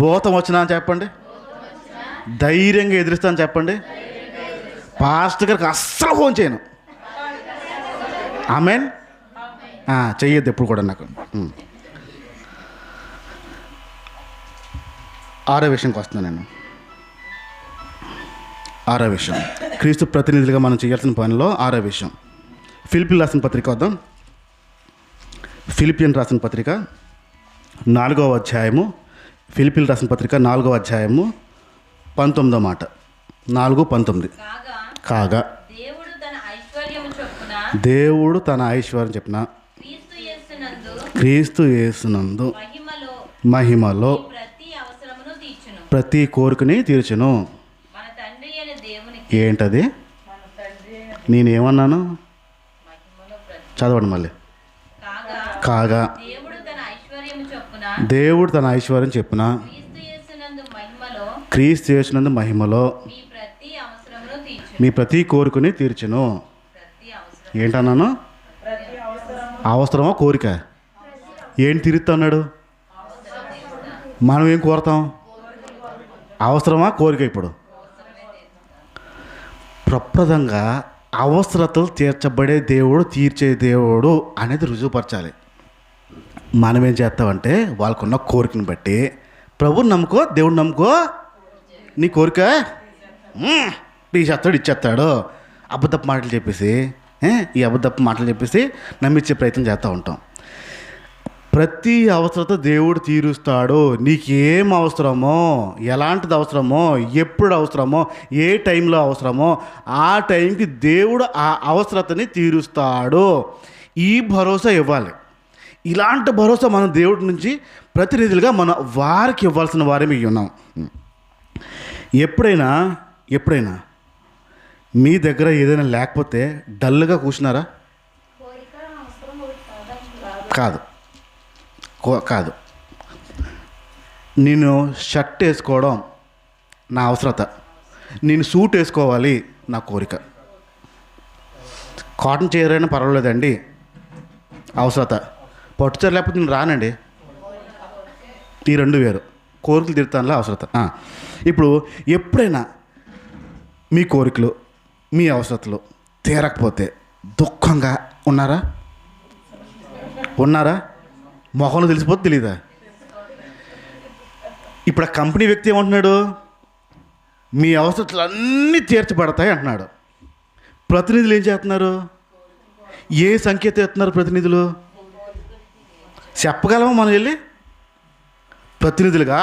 A: భూతం వచ్చినా చెప్పండి, ధైర్యంగా ఎదిరిస్తాను చెప్పండి. పాస్టర్ గారికి అస్సలు ఫోన్ చేయను. ఆమెన్. చెయ్యొద్దు ఎప్పుడు కూడా నాకు. ఆరో విషయంకి వస్తున్నాను నేను. ఆరో విషయం, క్రీస్తు ప్రతినిధులుగా మనం చేయాల్సిన పనిలో ఆరో విషయం. ఫిలిపియన్ రాసిన పత్రిక వద్దాం. ఫిలిపియన్ రాసిన పత్రిక 4వ అధ్యాయము. ఫిలిపియన్ రాసిన పత్రిక 4వ అధ్యాయము 19వ మాట. 4:19. కాగా
B: దేవుడు తన ఐశ్వర్యము చొప్పున
A: దేవుడు తన ఐశ్వర్యం చెప్పిన క్రీస్తు యేసునందు మహిమలో
B: ప్రతి అవసరమును తీర్చును,
A: ప్రతి కోరికని తీర్చును.
B: మన తండ్రి అయిన దేవునికి.
A: ఏంటది? నేనేమన్నాను? చదవండి మళ్ళీ. కాగా
B: దేవుడు తన ఐశ్వర్యము చొప్పున
A: దేవుడు తన ఐశ్వర్యం చెప్పున క్రీస్తు యేసునందు మహిమలో మీ ప్రతి కోరికని తీర్చును. ఏంటన్నాను? అవసరమా కోరిక? ఏంటి తీరుతున్నాడు? మనం ఏం కోరుతాం? అవసరమా కోరిక? ఇప్పుడు ప్రప్రదంగా అవసరతలు తీర్చబడే దేవుడు, తీర్చే దేవుడు అనేది రుజువుపరచాలి. మనం ఏం చేస్తామంటే వాళ్ళకున్న కోరికను బట్టి ప్రభుని నమ్ముకో, దేవుడిని నమ్ముకో, నీ కోరిక తీసేస్తాడు, ఇచ్చేస్తాడు. అబద్ధపు మాటలు చెప్పేసి ఈ అబద్ధపు మాటలు చెప్పేసి నమ్మించే ప్రయత్నం చేస్తూ ఉంటాం. ప్రతి అవసరత దేవుడు తీరుస్తాడు. నీకేం అవసరమో, ఎలాంటిది అవసరమో, ఎప్పుడు అవసరమో, ఏ టైంలో అవసరమో ఆ టైంకి దేవుడు ఆ అవసరతని తీరుస్తాడు. ఈ భరోసా ఇవ్వాలి. ఇలాంటి భరోసా మనం దేవుడి నుంచి ప్రతినిధులుగా మన వారికి ఇవ్వాల్సిన వారే ఉన్నాం. ఎప్పుడైనా మీ దగ్గర ఏదైనా లేకపోతే డల్గా కూర్చున్నారా? కాదు. నేను షర్ట్ వేసుకోవడం నా అవసరత, నేను సూట్ వేసుకోవాలి నా కోరిక. కాటన్ చీర అయినా పర్వాలేదండి అవసరత. పట్టు చీర లేకపోతే నేను రానండి. ఈ రెండు వేరు. కోరికలు తీరుతానులే అవసరత. ఇప్పుడు ఎప్పుడైనా మీ కోరికలు, మీ అవసరతలు తీరకపోతే దుఃఖంగా ఉన్నారా? మొహంలో తెలిసిపోతే తెలీదా? ఇప్పుడు ఆ కంపెనీ వ్యక్తి ఏమంటున్నాడు? మీ అవసరతలు అన్నీ తీర్చబడతాయి అంటున్నాడు. ప్రతినిధులు ఏం చేస్తున్నారు? ఏ సంకేతం ఇస్తున్నారు ప్రతినిధులు? చెప్పగలమా మనం వెళ్ళి? ప్రతినిధులుగా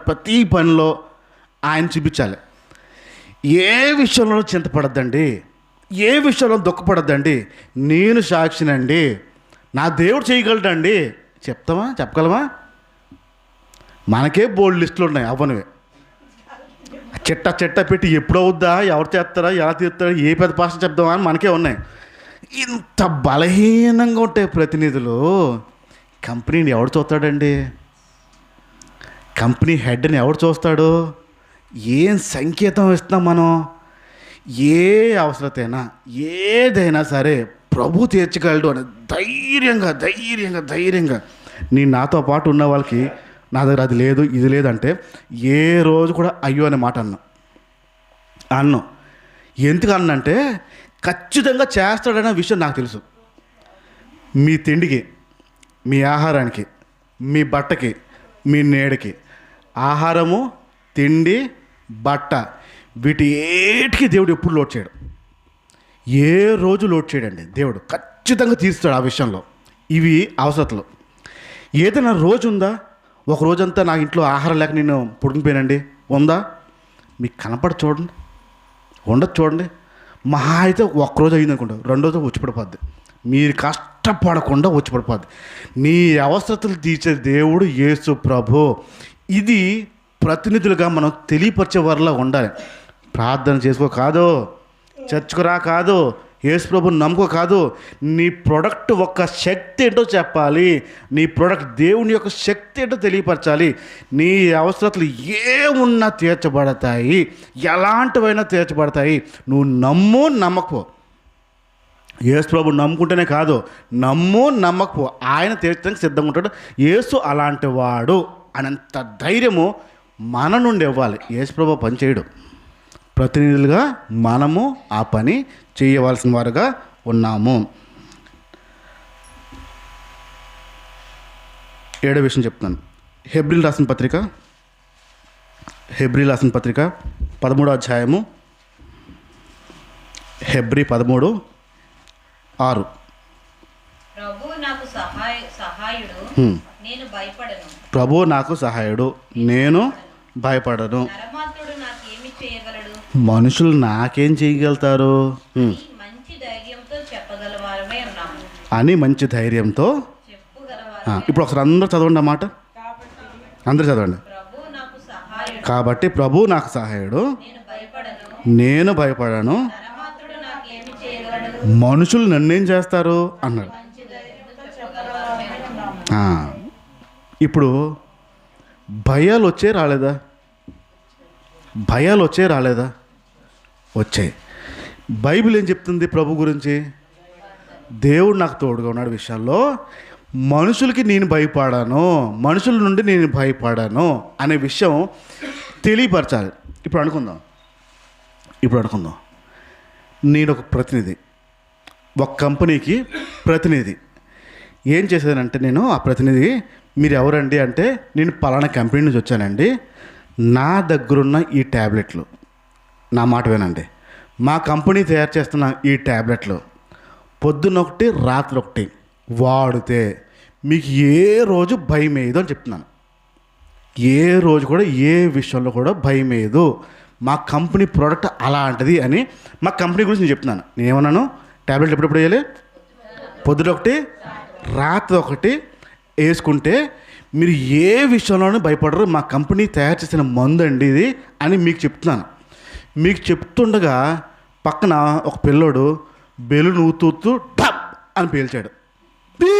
A: ప్రతి పనిలో ఆయన చూపించాలి. ఏ విషయంలో చింతపడద్దండి, ఏ విషయంలో దుఃఖపడద్దండి. నేను సాక్షినండి, నా దేవుడు చేయగలడండి. చెప్పగలమా? మనకే బోల్డ్ లిస్టులు ఉన్నాయి అవ్వనివే. చెట్ట పెట్టి ఎప్పుడు అవుద్దా, ఎవరు చేస్తారా, ఎలా తీరుతారా, ఏ పెద్ద భాష చెప్దామా అని మనకే ఉన్నాయి. ఇంత బలహీనంగా ఉంటాయి ప్రతినిధులు. కంపెనీని ఎవడు చూస్తాడండి? కంపెనీ హెడ్ని ఎవడు చూస్తాడు? ఏం సంకేతం ఇస్తున్నాం మనం? ఏ అవసరతైనా ఏదైనా సరే ప్రభు తీర్చగలడు అని ధైర్యంగా ధైర్యంగా ధైర్యంగా నాతో పాటు ఉన్న వాళ్ళకి నా దగ్గర అది లేదు ఇది లేదంటే ఏ రోజు కూడా అయ్యో అనే మాట అన్నాం. ఎందుకు అన్నంటే ఖచ్చితంగా చేస్తాడనే విషయం నాకు తెలుసు. మీ తిండికి, మీ ఆహారానికి, మీ బట్టకి, మీ నీడకి, ఆహారము, తిండి, బట్ట, వీటి ఏటికి దేవుడు ఎప్పుడు లోడ్ చేయడు. ఏ రోజు లోడ్ చేయడండి. దేవుడు ఖచ్చితంగా తీరుస్తాడు ఆ విషయంలో. ఇవి అవసరతలు. ఏదైనా రోజు ఉందా ఒక రోజంతా నా ఇంట్లో ఆహారం లేక నేను పుడుకుపోయానండి ఉందా? మీకు కనపడి చూడండి, ఉండదు చూడండి. మహా అయితే ఒక్కరోజు అయింది అనుకుంటా, రెండో రోజు వచ్చి పడిపోద్ది. మీరు కష్టపడకుండా వచ్చి పడిపోద్ది. నీ అవసరతలు తీర్చే దేవుడు యేసు ప్రభు. ఇది ప్రతినిధులుగా మనం తెలియపరిచే వారిలా ఉండాలి. ప్రార్థన చేసుకో కాదు, చర్చకురా కాదు, యేసు ప్రభుని నమ్ముకో కాదు. నీ ప్రొడక్ట్ యొక్క శక్తి ఏంటో చెప్పాలి. నీ ప్రొడక్ట్ దేవుని యొక్క శక్తి ఏంటో తెలియపరచాలి. నీ అవసరతలు ఏమున్నా తీర్చబడతాయి, ఎలాంటివైనా తీర్చబడతాయి. నువ్వు నమ్ము నమ్మకపో. యేసు ప్రభు నమ్ముకుంటేనే కాదు, నమ్ము నమ్మకపో, ఆయన తీర్చడానికి సిద్ధంగా ఉంటాడు. యేసు అలాంటి వాడు అనంత ధైర్యము మన నుండి ఇవ్వాలి. యేసు ప్రభు పని చేయడు. ప్రతినిధులుగా మనము ఆ పని చేయవలసిన వారుగా ఉన్నాము. 7వ విషయం చెప్తున్నాను. హెబ్రీలు రాసిన పత్రిక 13వ అధ్యాయము, హెబ్రీ 13:6.
B: ప్రభువు నాకు సహాయుడు, నేను భయపడను.
A: ప్రభువు నాకు సహాయుడు, నేను భయపడను.
B: నరమాత్రుడు నాకేమి చేయగలడు?
A: మనుషులు నాకేం చేయగలుగుతారు
B: మంచి ధైర్యంతో చెప్పగలవారమే ఉన్నాము
A: అని మంచి ధైర్యంతో
B: చెప్పగలవారు.
A: ఇప్పుడు ఒకసారి అందరూ చదవండి ఆ మాట. అందరూ చదవండి.
B: ప్రభువు నాకు సహాయుడు,
A: కాబట్టి ప్రభువు నాకు సహాయుడు, నేను భయపడను.
B: నరమాత్రుడు నాకేమి చేయగలడు?
A: మనుషులు నన్నేం చేస్తారు అన్నాడు.
B: మంచి ధైర్యంతో చెప్పగలవారమే ఉన్నాము.
A: ఇప్పుడు భయాలు వచ్చే రాలేదా? వచ్చాయి. బైబిల్ ఏం చెప్తుంది ప్రభు గురించి? దేవుడు నాకు తోడుగా ఉన్నాడు విషయాల్లో. మనుషులకి నేను భయపడాను, మనుషుల నుండి నేను భయపడాను అనే విషయం తెలియపరచాలి. ఇప్పుడు అనుకుందాం, నేను ఒక ప్రతినిధి, ఒక కంపెనీకి ప్రతినిధి. ఏం చేసేదానంటే నేను ఆ ప్రతినిధి, మీరు ఎవరండి అంటే, నేను పలానా కంపెనీ నుంచి వచ్చానండి, నా దగ్గరున్న ఈ ట్యాబ్లెట్లు, నా మాట వినండి, మా కంపెనీ తయారు చేస్తున్న ఈ ట్యాబ్లెట్లు పొద్దున్న ఒకటి రాత్రి ఒకటి వాడితే మీకు ఏ రోజు భయం వేయదు అని చెప్తున్నాను. ఏ రోజు కూడా ఏ విషయంలో కూడా భయం వేయదు. మా కంపెనీ ప్రోడక్ట్ అలాంటిది అని మా కంపెనీ గురించి నేను చెప్తున్నాను. నేను ఏమన్నాను? ట్యాబ్లెట్ ఎప్పుడెప్పుడు వేయాలి? పొద్దున ఒకటి రాత్రి ఒకటి వేసుకుంటే మీరు ఏ విషయంలోనూ భయపడరు. మా కంపెనీ తయారు చేసిన మందు అండి ఇది అని మీకు చెప్తున్నాను. మీకు చెప్తుండగా పక్కన ఒక పిల్లోడు బెలూన్ ఊతూ టప్ అని పేల్చాడు. పీ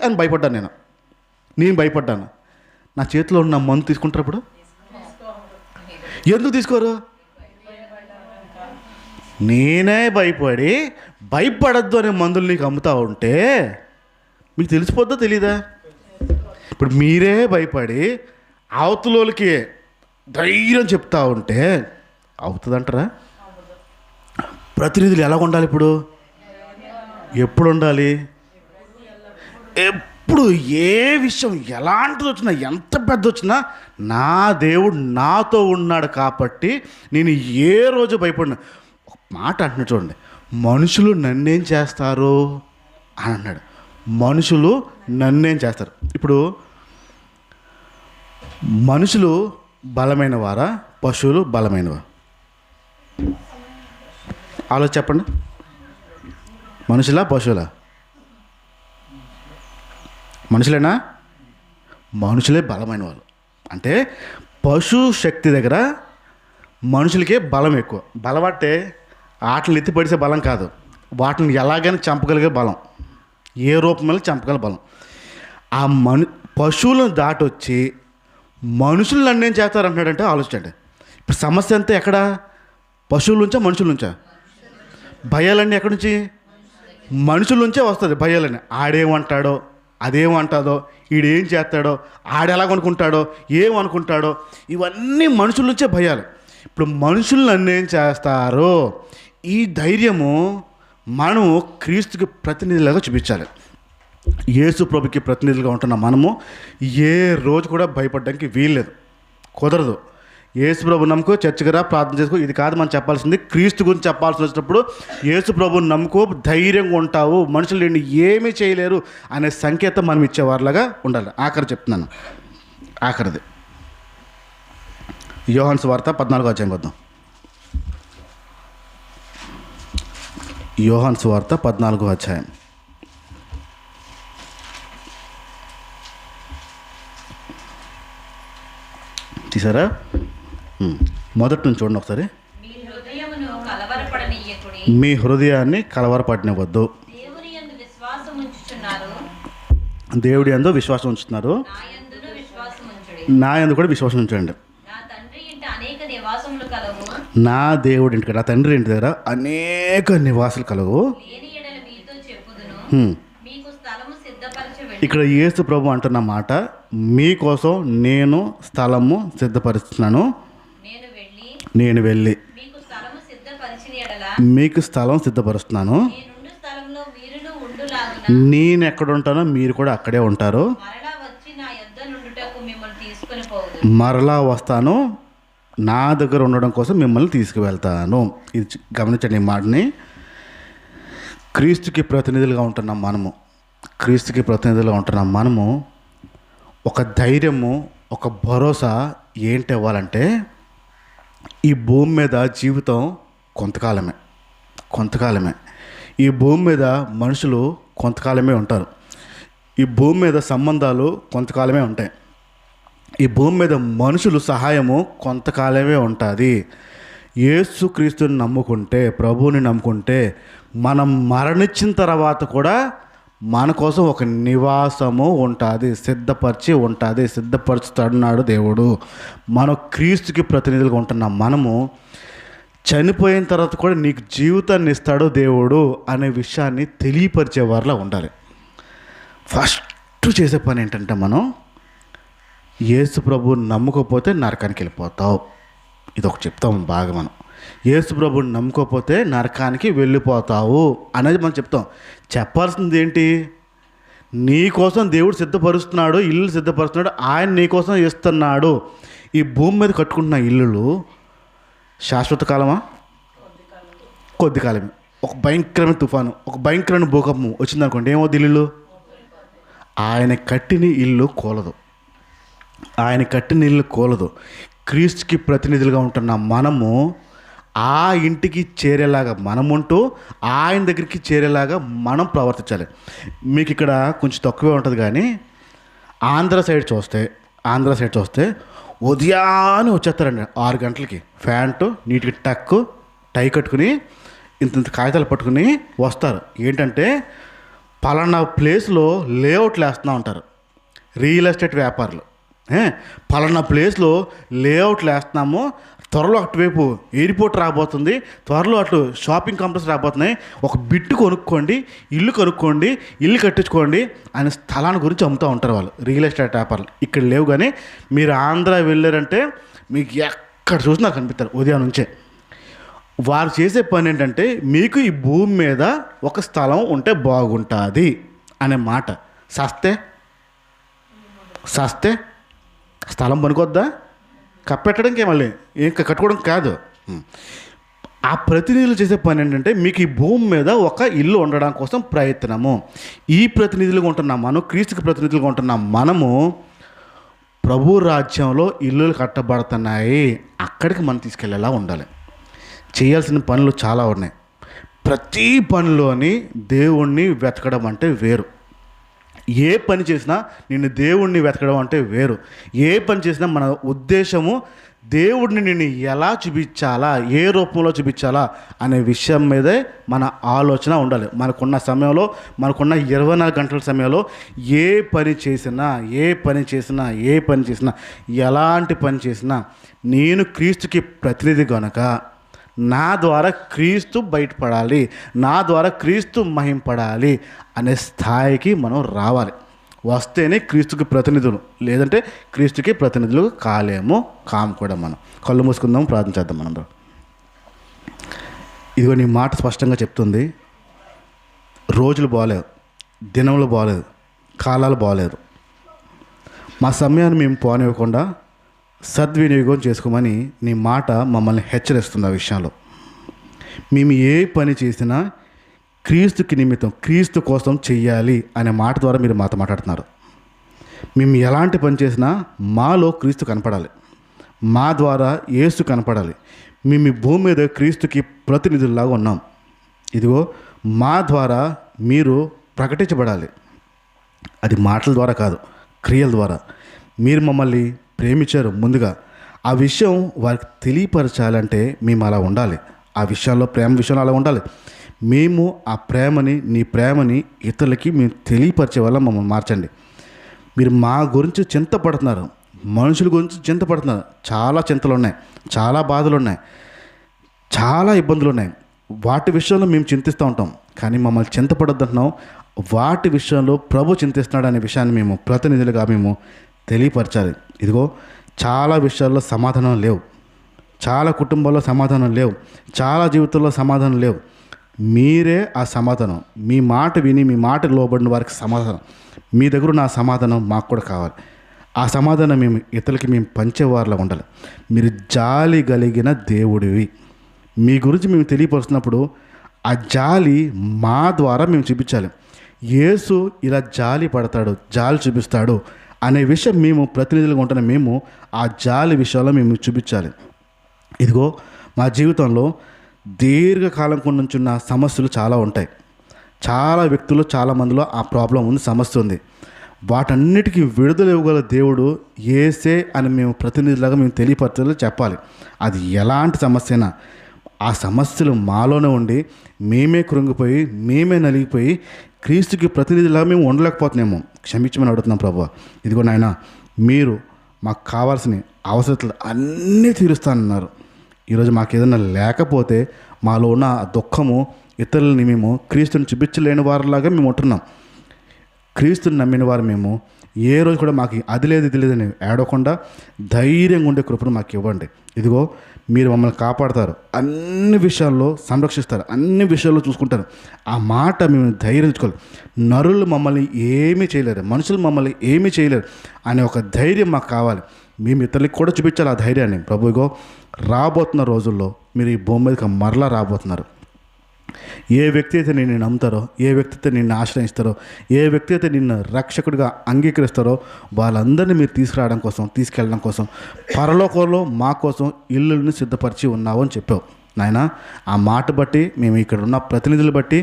A: అని భయపడ్డాను. నేను భయపడ్డాను. నా చేతిలో ఉన్న మందు తీసుకుంటారు ఇప్పుడు? ఎందుకు తీసుకోరు? నేనే భయపడద్దు అనే మందులు నీకు అమ్ముతా ఉంటే మీకు తెలిసిపోద్దో తెలీదా? ఇప్పుడు మీరే భయపడి అవతలోళ్ళకి ధైర్యం చెప్తా ఉంటే అవుతుందంటారా? ప్రతినిధులు ఎలా ఉండాలి? ఎప్పుడు ఉండాలి? ఎప్పుడు ఏ విషయం ఎలాంటిది వచ్చినా, ఎంత పెద్ద వచ్చినా, నా దేవుడు నాతో ఉన్నాడు కాబట్టి నేను ఏ రోజు భయపడినా. ఒక మాట అంటున్నా చూడండి, మనుషులు నన్నేం చేస్తారు అని అన్నాడు. మనుషులు నన్నేం చేస్తారు? ఇప్పుడు మనుషులు బలమైన వారా, పశువులు బలమైనవా? ఆలోచన చెప్పండి. మనుషులా పశువులా? మనుషులేనా? మనుషులే బలమైన వాళ్ళు. అంటే పశు శక్తి దగ్గర మనుషులకే బలం ఎక్కువ. బలం అంటే వాటిని ఎత్తిపడిసే బలం కాదు, వాటిని ఎలాగైనా చంపగలిగే బలం, ఏ రూపంలో చంపగల బలం. ఆ పశువులను దాటొచ్చి మనుషులు నన్నేం చేస్తారంటున్నాడంటే ఆలోచించండి. సమస్య అంతా ఎక్కడ? పశువుల నుంచా మనుషుల నుంచా? భయాలన్నీ ఎక్కడి నుంచి? మనుషుల నుంచే వస్తుంది భయాలని. ఆడేమంటాడో, అదేమంటాడో, ఈడేం చేస్తాడో, ఆడెలాగనుకుంటాడో, ఏమనుకుంటాడో, ఇవన్నీ మనుషుల నుంచే భయాలు. ఇప్పుడు మనుషులు నన్ను ఏం చేస్తారో ఈ ధైర్యము మనము క్రీస్తుకి ప్రతినిధిలాగా చూపించాలి. యేసు ప్రభుకి ప్రతినిధులుగా ఉంటున్న మనము ఏ రోజు కూడా భయపడడానికి వీల్లేదు, కుదరదు. యేసు ప్రభు నమ్ముకో, చర్చికి రా, ప్రార్థన చేసుకో, ఇది కాదు మనం చెప్పాల్సింది. క్రీస్తు గురించి చెప్పాల్సి వచ్చినప్పుడు యేసు ప్రభుని నమ్ముకో, ధైర్యంగా ఉంటావు, మనుషులు నిన్ను ఏమీ చేయలేరు అనే సంకేతం మనం ఇచ్చేవారిలాగా ఉండాలి. ఆఖరి చెప్తున్నాను, ఆఖరిది యోహాను సువార్త 14వ అధ్యాయం వద్దాం. యోహాను సువార్త 14వ అధ్యాయం. తీసారా? మొదటి నుంచి చూడండి ఒకసారి. మీ హృదయాన్ని కలవరపడనివ్వద్దు. దేవుడి యందు విశ్వాసం ఉంచుతున్నారు, నా యందు కూడా విశ్వాసం ఉంచండి. నా దేవుడి ఇంటి, నా తండ్రి ఇంటి దగ్గర అనేక నివాసాలు కలవు. ఇక్కడ యేసు ప్రభు అంటున్న మాట, మీకోసం నేను స్థలము సిద్ధపరుస్తున్నాను. నేను వెళ్ళి మీకు స్థలం సిద్ధపరుస్తున్నాను. నేను ఎక్కడ ఉంటానో మీరు కూడా అక్కడే ఉంటారు. మరలా వస్తాను, నా దగ్గర ఉండడం కోసం మిమ్మల్ని తీసుకువెళ్తాను. ఇది గమనించండి ఈ మాటని. క్రీస్తుకి ప్రతినిధులుగా ఉంటున్నాం మనము. క్రీస్తుకి ప్రతినిధులుగా ఉంటున్నాం మనము ఒక ధైర్యము, ఒక భరోసా ఏంటి ఇవ్వాలంటే, ఈ భూమి మీద జీవితం కొంతకాలమే. ఈ భూమి మీద మనుషులు కొంతకాలమే ఉంటారు. ఈ భూమి మీద సంబంధాలు కొంతకాలమే ఉంటాయి. ఈ భూమి మీద మనుషులు సహాయము కొంతకాలమే ఉంటుంది. యేసుక్రీస్తుని నమ్ముకుంటే, ప్రభువుని నమ్ముకుంటే, మనం మరణించిన తర్వాత కూడా మన కోసం ఒక నివాసము ఉంటుంది, సిద్ధపరుచుతున్నాడు దేవుడు. మనం క్రీస్తుకి ప్రతినిధులుగా ఉంటున్నాం. మనము చనిపోయిన తర్వాత కూడా నీకు జీవితాన్ని ఇస్తాడు దేవుడు అనే విషయాన్ని తెలియపరిచే వారిలా ఉండాలి. ఫస్ట్ చేసే పని ఏంటంటే, మనం యేసు ప్రభువుని నమ్ముకోకపోతే నరకానికి వెళ్ళిపోతావు. ఇది ఒకటి చెప్తాం బాగా. మనం యేసు ప్రభువుని నమ్ముకోకపోతే నరకానికి వెళ్ళిపోతావు అనేది మనం చెప్తాం. చెప్పాల్సింది ఏంటి? నీ కోసం దేవుడు సిద్ధపరుస్తున్నాడు, ఇల్లు సిద్ధపరుస్తున్నాడు, ఆయన నీ కోసం ఇస్తున్నాడు. ఈ భూమి మీద కట్టుకుంటున్న ఇల్లులు శాశ్వత కాలమా? కొద్ది కాలమే. ఒక భయంకరమైన తుఫాను, ఒక భయంకరమైన భూకంపం వచ్చిందనుకోండి, ఏమవుతుంది? ఇల్లు, ఆయన కట్టిన ఇల్లు కూలదు. క్రీస్తుకి ప్రతినిధులుగా ఉంటున్న మనము ఆ ఇంటికి చేరేలాగా మనముంటూ ఆయన దగ్గరికి చేరేలాగా మనం ప్రవర్తించాలి. మీకు ఇక్కడ కొంచెం తక్కువే ఉంటుంది, కానీ ఆంధ్ర సైడ్ చూస్తే ఉదయాన్నే వచ్చేస్తారండి 6 గంటలకి. ప్యాంటు నీట్గా టై కట్టుకుని ఇంత కాగితాలు పట్టుకుని వస్తారు. ఏంటంటే పలానా ప్లేస్లో లేఅవుట్లు వేస్తూ ఉంటారు రియల్ ఎస్టేట్ వ్యాపారులు. పలానా ప్లేస్లో లేఅవుట్లు వేస్తున్నాము, త్వరలో అటువైపు ఎయిర్పోర్ట్ రాబోతుంది, త్వరలో అటు షాపింగ్ కాంప్లెక్స్ రాబోతున్నాయి, ఒక బిట్టు కొనుక్కోండి, ఇల్లు కట్టించుకోండి అనే స్థలాన్ని గురించి అమ్ముతూ ఉంటారు వాళ్ళు, రియల్ ఎస్టేట్ వ్యాపారులు. ఇక్కడ లేవు, కానీ మీరు ఆంధ్ర వెళ్ళారంటే మీకు ఎక్కడ చూసినా కనిపిస్తారు ఉదయం నుంచే. వారు చేసే పని ఏంటంటే, మీకు ఈ భూమి మీద ఒక స్థలం ఉంటే బాగుంటుంది అనే మాట. సస్తే స్థలం పనికొద్దా? కప్పెట్టడానికి మళ్ళీ ఏం కట్టుకోవడం కాదు. ఆ ప్రతినిధులు చేసే పని ఏంటంటే, మీకు ఈ భూమి మీద ఒక ఇల్లు ఉండడం కోసం ప్రయత్నము. ఈ ప్రతినిధులుగా ఉంటున్నాం మనం, క్రీస్తుకి ప్రతినిధులుగా ఉంటున్నాం మనము. ప్రభు రాజ్యంలో ఇల్లులు కట్టబడుతున్నాయి, అక్కడికి మనం తీసుకెళ్ళేలా ఉండాలి. చేయాల్సిన పనులు చాలా ఉన్నాయి. ప్రతి పనిలోని దేవుణ్ణి వెతకడం అంటే వేరు. ఏ పని చేసినా నిన్ను దేవుణ్ణి వెతకడం అంటే వేరు. ఏ పని చేసినా మన ఉద్దేశము దేవుడిని నేను ఎలా చూపించాలా, ఏ రూపంలో చూపించాలా అనే విషయం మీదే మన ఆలోచన ఉండాలి. మనకున్న సమయంలో, మనకున్న 24 గంటల సమయంలో ఏ పని చేసినా ఎలాంటి పని చేసినా నేను క్రీస్తుకి ప్రతినిధి గనుక నా ద్వారా క్రీస్తు బయటపడాలి, నా ద్వారా క్రీస్తు మహింపడాలి అనే స్థాయికి మనం రావాలి. వస్తేనే క్రీస్తుకి ప్రతినిధులు, లేదంటే క్రీస్తుకి ప్రతినిధులు కాము కూడా. మనం కళ్ళు మూసుకుందాం, ప్రార్థన చేద్దాం మనందరం. ఇదిగో నీ మాట స్పష్టంగా చెప్తుంది, రోజులు బాగలేదు, దినములు బాగలేదు, కాలాలు బాగలేదు. మా సమయాన్ని మేము పోనివ్వకుండా సద్వినియోగం చేసుకోమని నీ మాట మమ్మల్ని హెచ్చరిస్తుంది. ఆ విషయంలో మేము ఏ పని చేసినా క్రీస్తుకి నిమిత్తం, క్రీస్తు కోసం చెయ్యాలి అనే మాట ద్వారా మీరు మాతో మాట్లాడుతున్నారు. మేము ఎలాంటి పని చేసినా మాలో క్రీస్తు కనపడాలి, మా ద్వారా యేసు కనపడాలి. మేము ఈ భూమి మీద క్రీస్తుకి ప్రతినిధుల్లాగా ఉన్నాం. ఇదిగో మా ద్వారా మీరు ప్రకటించబడాలి. అది మాటల ద్వారా కాదు, క్రియల ద్వారా. మీరు మమ్మల్ని ప్రేమించారు ముందుగా. ఆ విషయం వారికి తెలియపరచాలంటే మేము అలా ఉండాలి. ఆ విషయాల్లో, ప్రేమ విషయంలో అలా ఉండాలి. మేము ఆ ప్రేమని, నీ ప్రేమని ఇతరులకి మేము తెలియపరిచే వల్ల మమ్మల్ని మార్చండి. మీరు మా గురించి చింతపడుతున్నారు, మనుషుల గురించి చింతపడుతున్నారు. చాలా చింతలు ఉన్నాయి, చాలా బాధలు ఉన్నాయి, చాలా ఇబ్బందులు ఉన్నాయి. వాటి విషయంలో మేము చింతిస్తూ ఉంటాం, కానీ మమ్మల్ని చింతపడొద్దంటున్నాం. వాటి విషయంలో ప్రభు చింతిస్తున్నాడు అనే విషయాన్ని మేము ప్రతినిధులుగా మేము తెలియపరచాలి. ఇదిగో చాలా విషయాల్లో సమాధానం లేవు, చాలా కుటుంబాల్లో సమాధానం లేవు, చాలా జీవితంలో సమాధానం లేవు. మీరే ఆ సమాధానం. మీ మాట విని, మీ మాట లోబడిన వారికి సమాధానం. మీ దగ్గర ఉన్న ఆ సమాధానం మాకు కూడా కావాలి. ఆ సమాధానం మేము ఇతరులకి మేము పంచేవారిలా ఉండాలి. మీరు జాలి కలిగిన దేవుడివి. మీ గురించి మేము తెలియపరుస్తున్నప్పుడు ఆ జాలి మా ద్వారా మేము చూపించాలి. యేసు ఇలా జాలి పడతాడు, జాలి చూపిస్తాడు అనే విషయం మేము ప్రతినిధులుగా ఉంటున్న మేము ఆ జాలి విషయంలో మేము చూపించాలి. ఇదిగో మా జీవితంలో దీర్ఘకాలం నుంచున్న సమస్యలు చాలా ఉంటాయి. చాలా వ్యక్తులు, చాలామందిలో ఆ ప్రాబ్లం ఉంది, సమస్య ఉంది. వాటన్నిటికీ విడుదల ఇవ్వగల దేవుడు యేసే అని మేము ప్రతినిధులుగా మేము తెలియపరచాలి, చెప్పాలి. అది ఎలాంటి సమస్య అయినా ఆ సమస్యలు మాలోనే ఉండి మేమే కృంగిపోయి, మేమే నలిగిపోయి క్రీస్తుకి ప్రతినిధిలాగా మేము ఉండలేకపోతున్నాము. క్షమించమని అడుగుతున్నాం ప్రభువా. ఇదిగో నాయన, మీరు మాకు కావాల్సిన అవసరతలు అన్నీ తీరుస్తానన్నారు. ఈరోజు మాకు ఏదైనా లేకపోతే మాలో ఉన్న దుఃఖము ఇతరులని మేము క్రీస్తుని చూపించలేని వారిలాగా మేము ఉంటున్నాం. క్రీస్తుని నమ్మిన వారు మేము ఏ రోజు కూడా మాకు అది లేదు ఇది లేదని ఏడవకుండా ధైర్యంగా ఉండే కృపను మాకు ఇవ్వండి. ఇదిగో మీరు మమ్మల్ని కాపాడతారు, అన్ని విషయాల్లో సంరక్షిస్తారు, అన్ని విషయాల్లో చూసుకుంటారు. ఆ మాట మేము ధైర్యించుకోవాలి. నరులు మమ్మల్ని ఏమీ చేయలేరు, మనుషులు మమ్మల్ని ఏమీ చేయలేరు అనే ఒక ధైర్యం మాకు కావాలి. మేము ఇతరులకు కూడా చూపించాలి ఆ ధైర్యాన్ని. ప్రభు, ఇగో రాబోతున్న రోజుల్లో మీరు ఈ భూమి మీదకి మరలా రాబోతున్నారు. ఏ వ్యక్తి అయితే నిన్ను నమ్ముతారో, ఏ వ్యక్తి అయితే నిన్ను ఆశ్రయిస్తారో, ఏ వ్యక్తి అయితే నిన్ను రక్షకుడిగా అంగీకరిస్తారో వాళ్ళందరినీ మీరు తీసుకురావడం కోసం, తీసుకెళ్ళడం కోసం పరలోకంలో మా కోసం ఇల్లుని సిద్ధపరిచి ఉన్నావు అని చెప్పావు నాయన. ఆ మాట బట్టి, మేము ఇక్కడ ఉన్న ప్రతినిధులు బట్టి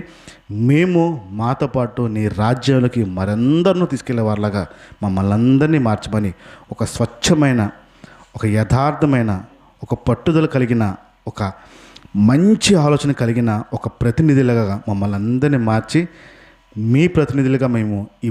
A: మేము మాతో పాటు నీ రాజ్యంలోకి మరందరినూ తీసుకెళ్లే వారిలాగా మమ్మల్ని అందరినీ మార్చమని ఒక స్వచ్ఛమైన, ఒక యథార్థమైన, ఒక పట్టుదల కలిగిన, ఒక మంచి ఆలోచన కలిగిన ఒక ప్రతినిధులుగా మమ్మల్ని అందరినీ మార్చి మీ ప్రతినిధులుగా మేము ఈ